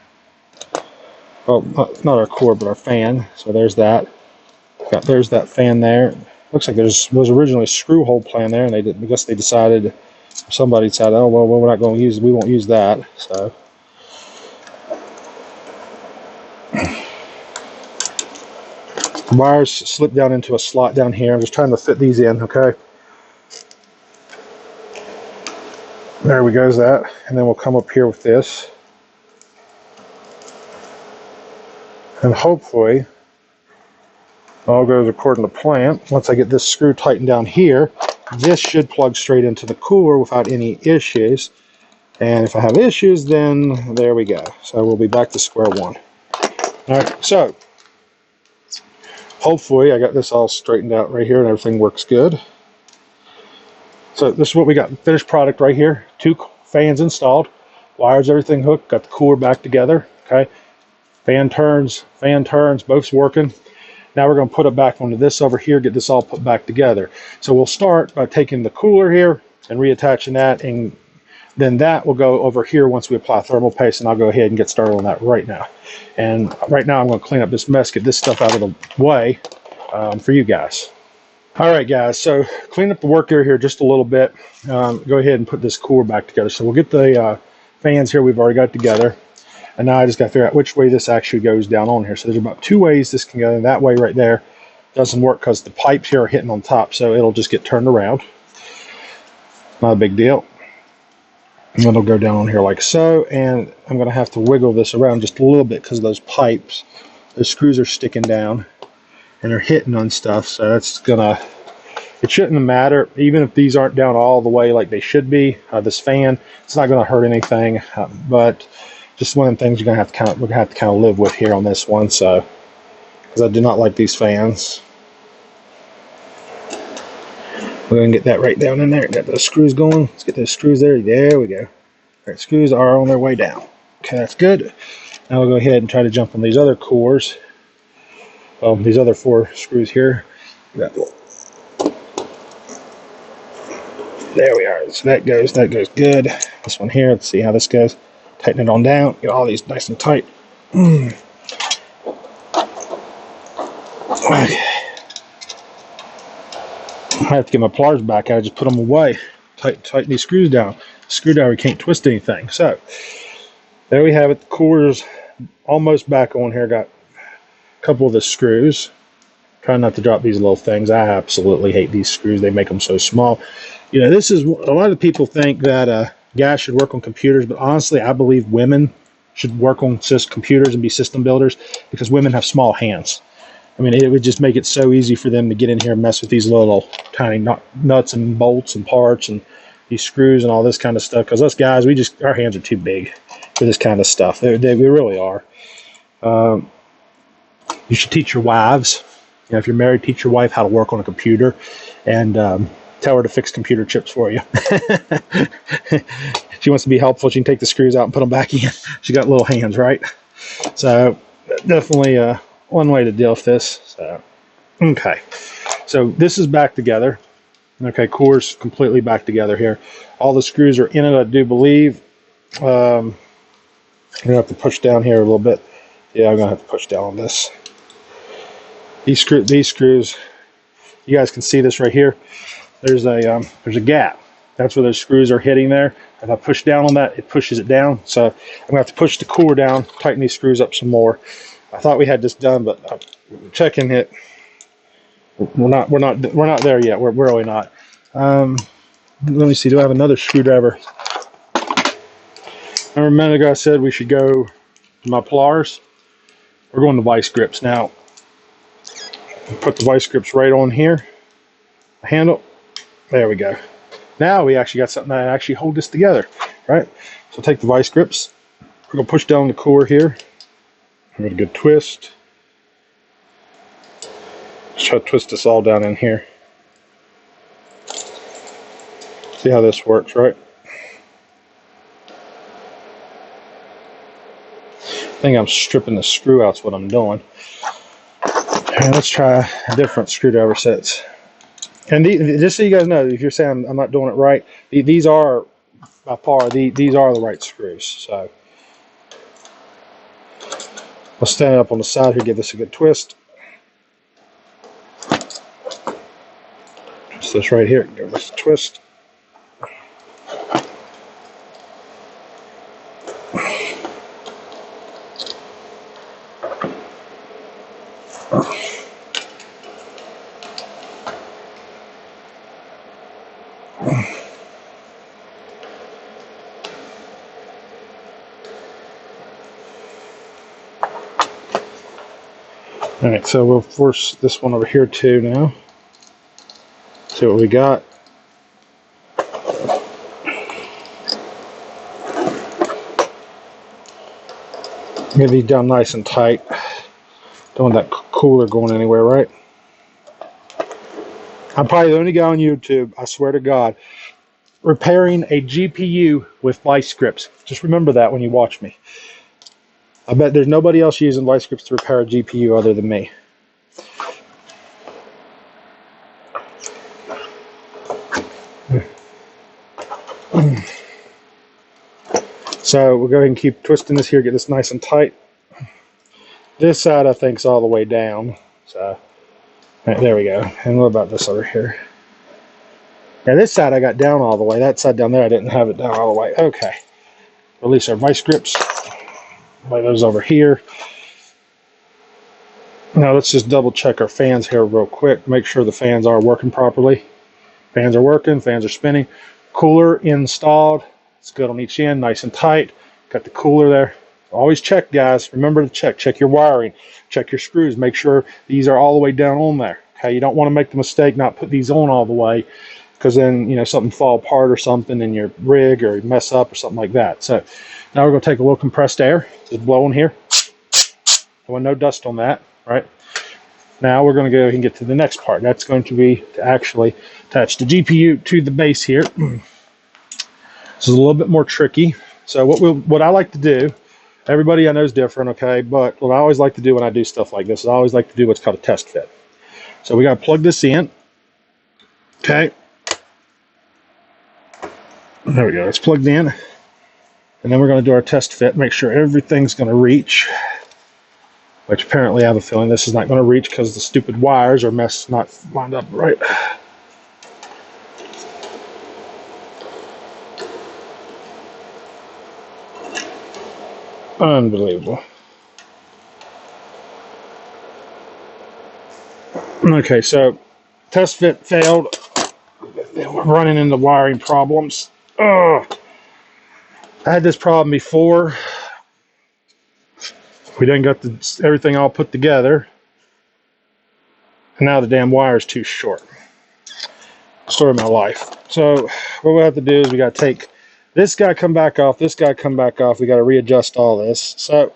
Well, not our cooler, but our fan. So there's that. There's that fan there. Looks like was originally a screw hole plan there, and I guess they decided, somebody decided, oh well, we're not going to use, we won't use that. So wires slip down into a slot down here. I'm just trying to fit these in. Okay. There we go, that, and then we'll come up here with this, and hopefully all goes according to plan. Once I get this screw tightened down here, this should plug straight into the cooler without any issues. And if I have issues, then there we go. So we'll be back to square one. All right, so hopefully I got this all straightened out right here and everything works good. So this is what we got, finished product right here. 2 fans installed, wires, everything hooked, got the cooler back together. Okay, fan turns, both's working. Now we're going to put it back onto this over here, get this all put back together. So we'll start by taking the cooler here and reattaching that, and then that will go over here once we apply thermal paste, and I'll go ahead and get started on that right now. And right now I'm going to clean up this mess, get this stuff out of the way for you guys. All right, guys, so clean up the work area here just a little bit. Go ahead and put this cooler back together. So we'll get the fans here we've already got together. And now I just got to figure out which way this actually goes down on here. So there's about 2 ways this can go. And that way right there doesn't work because the pipes here are hitting on top. So it'll just get turned around. Not a big deal. And it'll go down on here like so. And I'm going to have to wiggle this around just a little bit because those pipes, those screws are sticking down and they're hitting on stuff. So that's going to, it shouldn't matter. Even if these aren't down all the way like they should be, this fan, it's not going to hurt anything. But just one of the things we're gonna have to kind of live with here on this one. So, because I do not like these fans, we're gonna get that right down in there. Got those screws going. Let's get those screws there. There we go. All right, screws are on their way down. Okay, that's good. Now we'll go ahead and try to jump on these other cores. These other 4 screws here. There we are. So that goes good. This one here. Let's see how this goes. Tighten it on down, get all these nice and tight. Okay. I have to get my pliers back out, I just put them away. Tighten these screws down. Screwdriver can't twist anything. So, there we have it. The cooler's almost back on here. Got a couple of the screws. Try not to drop these little things. I absolutely hate these screws. They make them so small. You know, this is, a lot of people think that guys should work on computers, but honestly, I believe women should work on computers and be system builders because women have small hands. I mean, it would just make it so easy for them to get in here and mess with these little tiny nuts and bolts and parts and these screws and all this kind of stuff. Because us guys, our hands are too big for this kind of stuff. We really are. You should teach your wives. You know, if you're married, teach your wife how to work on a computer, and tell her to fix computer chips for you. She wants to be helpful. She can take the screws out and put them back in. She got little hands, right? So definitely one way to deal with this. So, okay. So this is back together. Okay, core's completely back together here. All the screws are in it, I do believe. I'm going to have to push down here a little bit. Yeah, I'm going to have to push down on this. These screws, you guys can see this right here. There's a gap. That's where those screws are hitting there. If I push down on that, it pushes it down. So I'm gonna have to push the cooler down, tighten these screws up some more. I thought we had this done, but checking it, we're not there yet. We're really not. Let me see. Do I have another screwdriver? Remember a minute ago I said we should go to my pliers. We're going to vice grips now. Put the vice grips right on here. The handle. There we go. Now we actually got something that actually hold this together, right? So take the vice grips. We're going to push down the core here. Give it a good twist. Just try to twist this all down in here. See how this works, right? I think I'm stripping the screw out's what I'm doing. And let's try a different screwdriver sets. And just so you guys know, if you're saying I'm not doing it right, these are by far these are the right screws. So I'll stand up on the side here, give this a good twist. So this right here, give this a twist. All right, so we'll force this one over here too now. See what we got. Get these down nice and tight. Don't want that cooler going anywhere, right? I'm probably the only guy on YouTube, I swear to God, repairing a GPU with vice grips. Just remember that when you watch me. I bet there's nobody else using vice grips to repair a GPU other than me. So we'll go ahead and keep twisting this here, get this nice and tight. This side I think is all the way down. So right, there we go. And what about this over here? Now this side I got down all the way. That side down there I didn't have it down all the way. Okay. Release our vice grips. Lay those over here. Now let's just double check our fans here real quick. Make sure the fans are working properly. Fans are working, fans are spinning. Cooler installed. It's good on each end, nice and tight. Got the cooler there. Always check, guys. Remember to check. Check your wiring. Check your screws. Make sure these are all the way down on there. Okay, you don't want to make the mistake not put these on all the way, because then, you know, something fall apart or something in your rig or mess up or something like that. So now we're going to take a little compressed air. Just blow in here. I want no dust on that, right? Now we're going to go ahead and get to the next part. That's going to be to actually attach the GPU to the base here. This is a little bit more tricky. So what I like to do, everybody I know is different, okay? But what I always like to do when I do stuff like this is I always like to do what's called a test fit. So we got to plug this in. Okay. There we go. It's plugged in. And then we're going to do our test fit, make sure everything's going to reach. Which apparently I have a feeling this is not going to reach because the stupid wires are not lined up right. Unbelievable. Okay, so test fit failed. We're running into wiring problems. Ugh. I had this problem before. We didn't got everything all put together. And now the damn wire is too short. Story of my life. So what we have to do is we got to take this guy, come back off, this guy, come back off. We got to readjust all this. So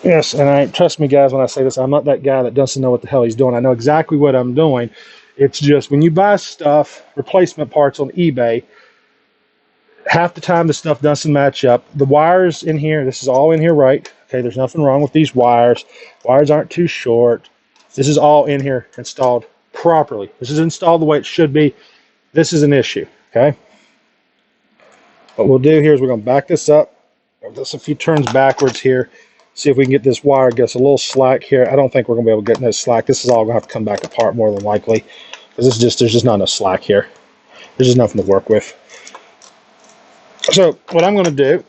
yes, and trust me, guys, when I say this, I'm not that guy that doesn't know what the hell he's doing. I know exactly what I'm doing. It's just when you buy stuff, replacement parts on eBay, half the time the stuff doesn't match up. The wires in here, this is all in here right. Okay, there's nothing wrong with these wires. Wires aren't too short. This is all in here installed properly. This is installed the way it should be. This is an issue, okay? What we'll do here is we're going to back this up. Give this a few turns backwards here. See if we can get this wire, gets a little slack here. I don't think we're going to be able to get no slack. This is all going to have to come back apart more than likely. Because there's just not enough slack here. There's just nothing to work with. So what I'm going to do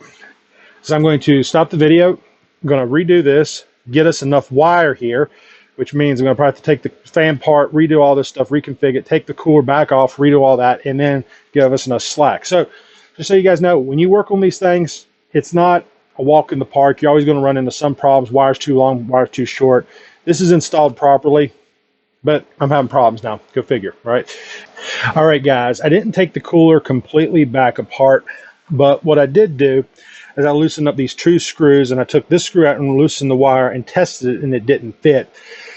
is I'm going to stop the video. I'm going to redo this, get us enough wire here, which means I'm going to probably have to take the fan part, redo all this stuff, reconfigure it, take the cooler back off, redo all that, and then give us enough slack. So just so you guys know, when you work on these things, it's not a walk in the park. You're always going to run into some problems. Wires too long, wires too short. This is installed properly, but I'm having problems now. Go figure, right? All right, guys, I didn't take the cooler completely back apart. But what I did do is I loosened up these two screws, and I took this screw out and loosened the wire and tested it, and it didn't fit.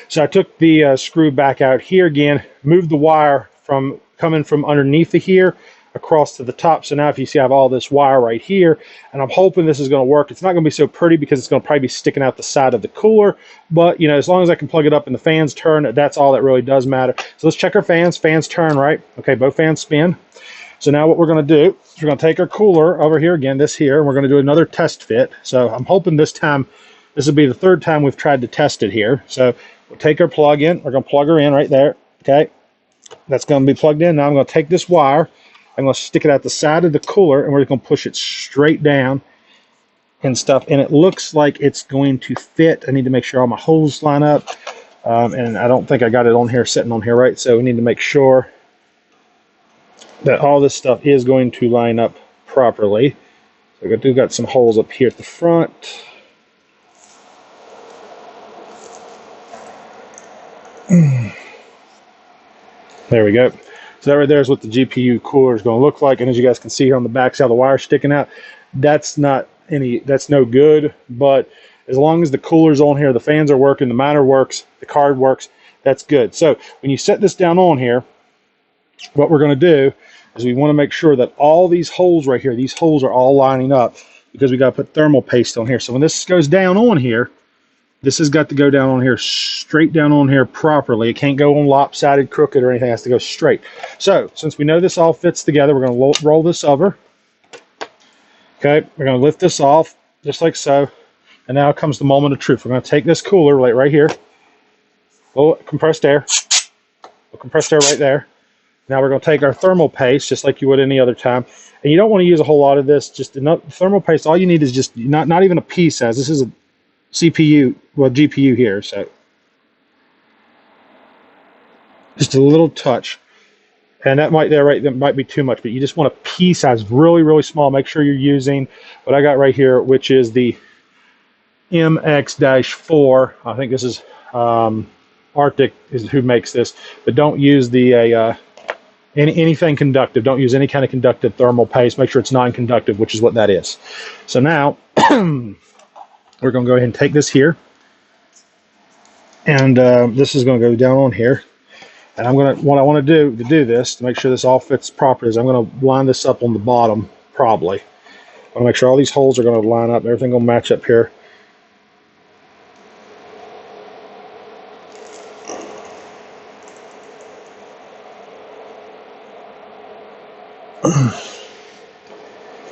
So I took the screw back out here again, moved the wire from coming from underneath of here across to the top. So now if you see I have all this wire right here, and I'm hoping this is going to work. It's not going to be so pretty because it's going to probably be sticking out the side of the cooler, but you know, as long as I can plug it up and the fans turn, that's all that really does matter. So let's check our fans. Fans turn, right? Okay, both fans spin. So now what we're going to do is we're going to take our cooler over here again, this here, and we're going to do another test fit. So I'm hoping this time, this will be the third time we've tried to test it here. So we'll take our plug in. We're going to plug her in right there. Okay, that's going to be plugged in. Now I'm going to take this wire. I'm going to stick it out the side of the cooler, and we're going to push it straight down and stuff. And it looks like it's going to fit. I need to make sure all my holes line up. And I don't think I got it on here, sitting on here right. So we need to make sure that all this stuff is going to line up properly. So we've got some holes up here at the front. There we go. So that right there is what the GPU cooler is going to look like. And as you guys can see here on the back side, the wire sticking out. That's no good. But as long as the cooler's on here, the fans are working, the miner works, the card works, that's good. So when you set this down on here, what we're going to do is we want to make sure that all these holes right here, these holes are all lining up, because we got to put thermal paste on here. So when this goes down on here, this has got to go down on here, straight down on here properly. It can't go on lopsided, crooked, or anything. It has to go straight. So since we know this all fits together, we're going to roll this over. Okay, we're going to lift this off, just like so. And now comes the moment of truth. We're going to take this cooler right here. Little compressed air. Little compressed air right there. Now we're going to take our thermal paste, just like you would any other time. And you don't want to use a whole lot of this. Just enough thermal paste. All you need is just not even a pea size. This is a CPU, well, GPU here, so just a little touch, and that might be too much, but you just want a pea size, really, really small. Make sure you're using what I got right here, which is the MX-4. I think this is Arctic is who makes this, but don't use the anything conductive. Don't use any kind of conductive thermal paste. Make sure it's non-conductive, which is what that is. So now we're going to go ahead and take this here, and this is going to go down on here. And what I want to do this, to make sure this all fits properly, is I'm going to line this up on the bottom, probably. I want to make sure all these holes are going to line up, everything will match up here.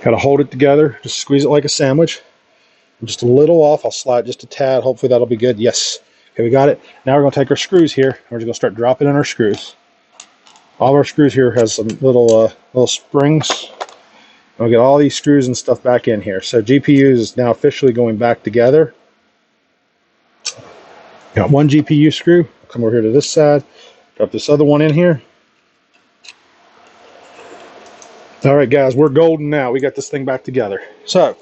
Got to hold it together, just squeeze it like a sandwich. I'm just a little off. I'll slide just a tad. Hopefully that'll be good. Yes. Okay, we got it. Now we're going to take our screws here. And we're just going to start dropping in our screws. All of our screws here has some little springs. And we'll get all these screws and stuff back in here. So GPU is now officially going back together. Got one GPU screw. Come over here to this side. Drop this other one in here. All right, guys, we're golden now. We got this thing back together. So,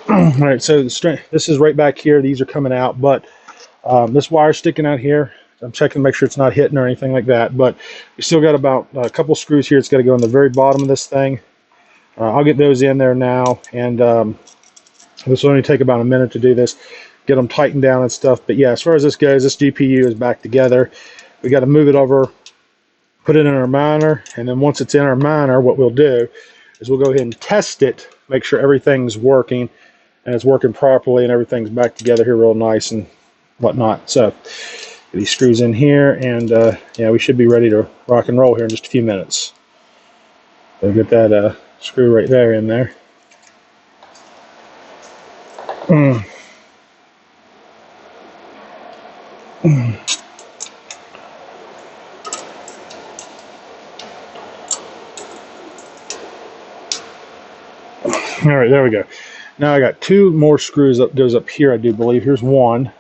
all right, so this is right back here. These are coming out, but this wire's sticking out here. I'm checking to make sure it's not hitting or anything like that, but we still got about a couple screws here. It's got to go in the very bottom of this thing. I'll get those in there now, and this will only take about a minute to do this, get them tightened down and stuff. But yeah, as far as this goes, this GPU is back together. We got to move it over, put it in our miner, and then once it's in our miner, what we'll do is we'll go ahead and test it, make sure everything's working and it's working properly and everything's back together here real nice and whatnot. So get these screws in here, and yeah, we should be ready to rock and roll here in just a few minutes. So get that screw right there in there. All right, there we go. Now I got two more screws that goes up here, I do believe. Here's one.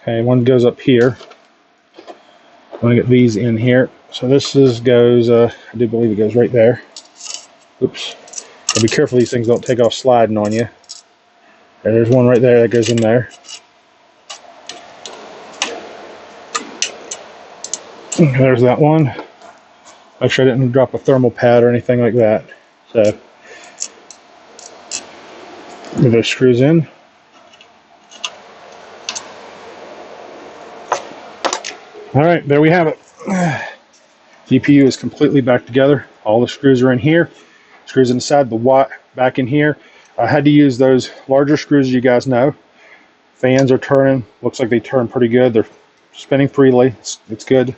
Okay, one goes up here. I'm gonna get these in here. So this goes, I do believe it goes right there. Oops. So be careful these things don't take off sliding on you. And there's one right there that goes in there. There's that one. Make sure I didn't drop a thermal pad or anything like that. So get those screws in. All right, there we have it. GPU is completely back together. All the screws are in here. Screws inside the watt back in here. I had to use those larger screws, as you guys know. Fans are turning. Looks like they turn pretty good. They're spinning freely. It's good.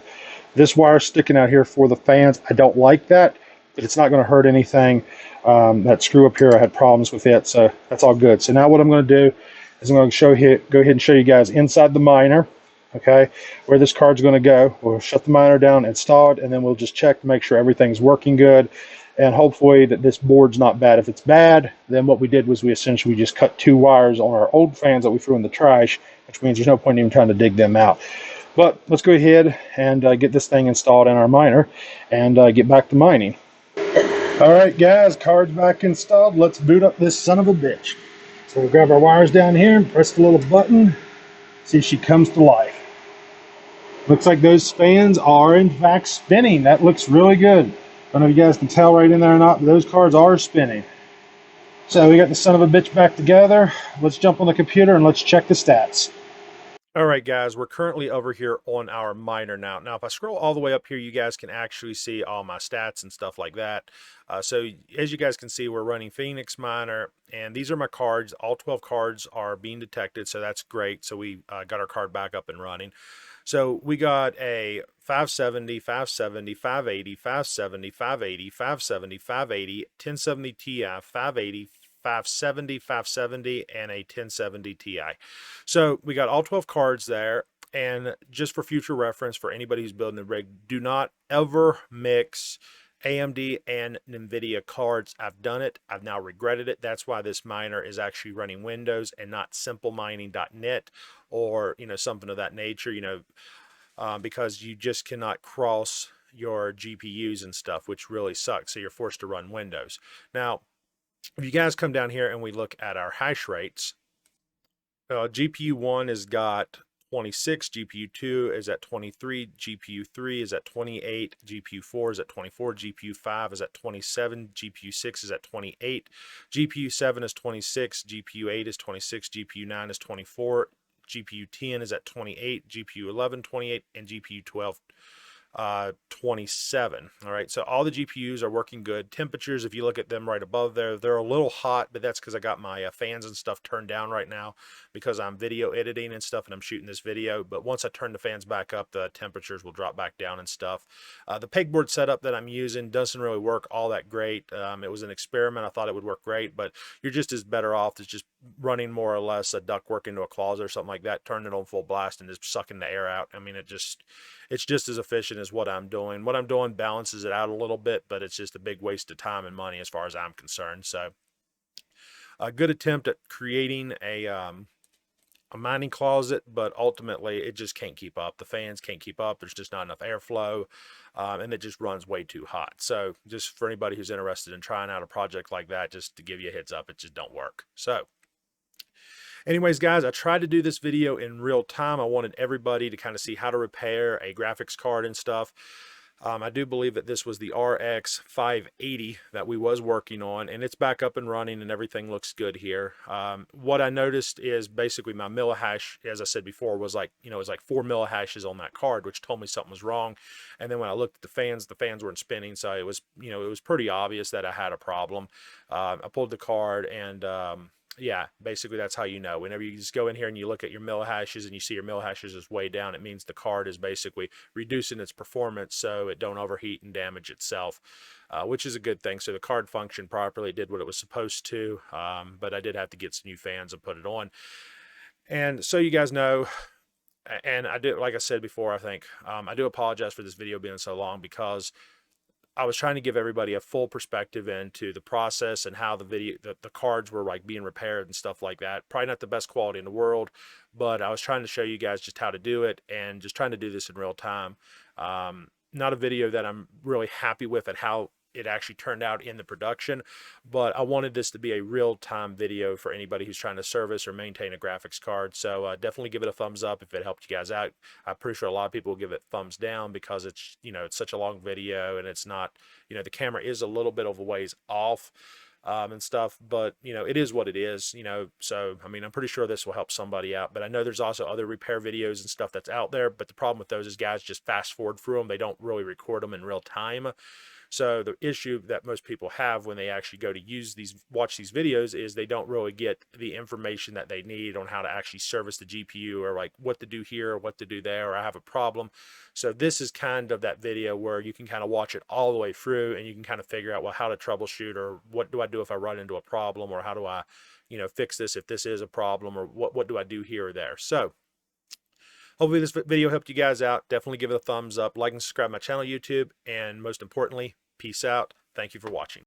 This wire sticking out here for the fans, I don't like that, but it's not going to hurt anything. That screw up here, I had problems with it, so that's all good. So now what I'm going to do is I'm going to go ahead and show you guys inside the miner, okay, where this card's going to go. We'll shut the miner down, install it, and then we'll just check to make sure everything's working good, and hopefully that this board's not bad. If it's bad, then what we did was we essentially just cut 2 wires on our old fans that we threw in the trash, which means there's no point in even trying to dig them out. But let's go ahead and get this thing installed in our miner and get back to mining. All right, guys, card's back installed. Let's boot up this son of a bitch. So we'll grab our wires down here and press the little button. See if she comes to life. Looks like those fans are in fact spinning. That looks really good. I don't know if you guys can tell right in there or not, but those cards are spinning. So we got the son of a bitch back together. Let's jump on the computer and let's check the stats. All right, guys, we're currently over here on our miner now. Now, if I scroll all the way up here, you guys can actually see all my stats and stuff like that. So as you guys can see, we're running Phoenix Miner, and these are my cards. All 12 cards are being detected, so that's great. So we got our card back up and running. So we got a 570, 570, 580, 570, 580, 570, 580, 1070 Ti, 580, 570, 570, and a 1070 Ti. So we got all 12 cards there. And just for future reference, for anybody who's building a rig, do not ever mix AMD and NVIDIA cards. I've done it. I've now regretted it. That's why this miner is actually running Windows and not simplemining.net or, something of that nature, because you just cannot cross your GPUs and stuff, which really sucks. So you're forced to run Windows. Now, if you guys come down here and we look at our hash rates, GPU 1 has got 26, GPU 2 is at 23, GPU 3 is at 28, GPU 4 is at 24, GPU 5 is at 27, GPU 6 is at 28, GPU 7 is 26, GPU 8 is 26, GPU 9 is 24, GPU 10 is at 28, GPU 11 28, and GPU 12 27. All right, so all the GPUs are working good. Temperatures, if you look at them right above there, they're a little hot, but that's because I got my fans and stuff turned down right now because I'm video editing and stuff and I'm shooting this video. But once I turn the fans back up, the temperatures will drop back down and stuff. The pegboard setup that I'm using doesn't really work all that great. It was an experiment. I thought it would work great, but you're just as better off as just running more or less a ductwork into a closet or something like that, turn it on full blast and just sucking the air out. I mean, it's just as efficient as what I'm doing. What I'm doing balances it out a little bit, but it's just a big waste of time and money as far as I'm concerned. So a good attempt at creating a mining closet, but ultimately it just can't keep up. The fans can't keep up. There's just not enough airflow, and it just runs way too hot. So just for anybody who's interested in trying out a project like that, just to give you a heads up, it just don't work. So anyways, guys, I tried to do this video in real time. I wanted everybody to kind of see how to repair a graphics card and stuff. I do believe that this was the RX 580 that we was working on, and it's back up and running and everything looks good here. What I noticed is basically my millihash, as I said before, was like, it was like 4 millihashes on that card, which told me something was wrong. And then when I looked at the fans weren't spinning. So it was, it was pretty obvious that I had a problem. I pulled the card and, yeah, basically that's how you know. Whenever you just go in here and you look at your millihashes and you see your millihashes is way down, it means the card is basically reducing its performance so it don't overheat and damage itself, which is a good thing. So the card functioned properly, it did what it was supposed to, but I did have to get some new fans and put it on. And so you guys know, and I did, like I said before, I think, I do apologize for this video being so long because I was trying to give everybody a full perspective into the process and how the cards were like being repaired and stuff like that. Probably not the best quality in the world, but I was trying to show you guys just how to do it and just trying to do this in real time. Not a video that I'm really happy with at how it actually turned out in the production, but I wanted this to be a real-time video for anybody who's trying to service or maintain a graphics card. So definitely give it a thumbs up if it helped you guys out. I'm pretty sure a lot of people will give it thumbs down because it's, it's such a long video and it's not, the camera is a little bit of a ways off. and stuff, but you know, it is what it is, you know. So I mean, I'm pretty sure this will help somebody out, but I know there's also other repair videos and stuff that's out there, but the problem with those is guys just fast forward through them. They don't really record them in real time. So the issue that most people have when they actually go to watch these videos is they don't really get the information that they need on how to actually service the GPU, or like what to do here or what to do there, or I have a problem. So this is kind of that video where you can kind of watch it all the way through and you can kind of figure out, well, how to troubleshoot, or what do I do if I run into a problem, or how do I, you know, fix this if this is a problem, or what do I do here or there. So hopefully this video helped you guys out. Definitely give it a thumbs up, like and subscribe to my channel, YouTube, and most importantly, peace out. Thank you for watching.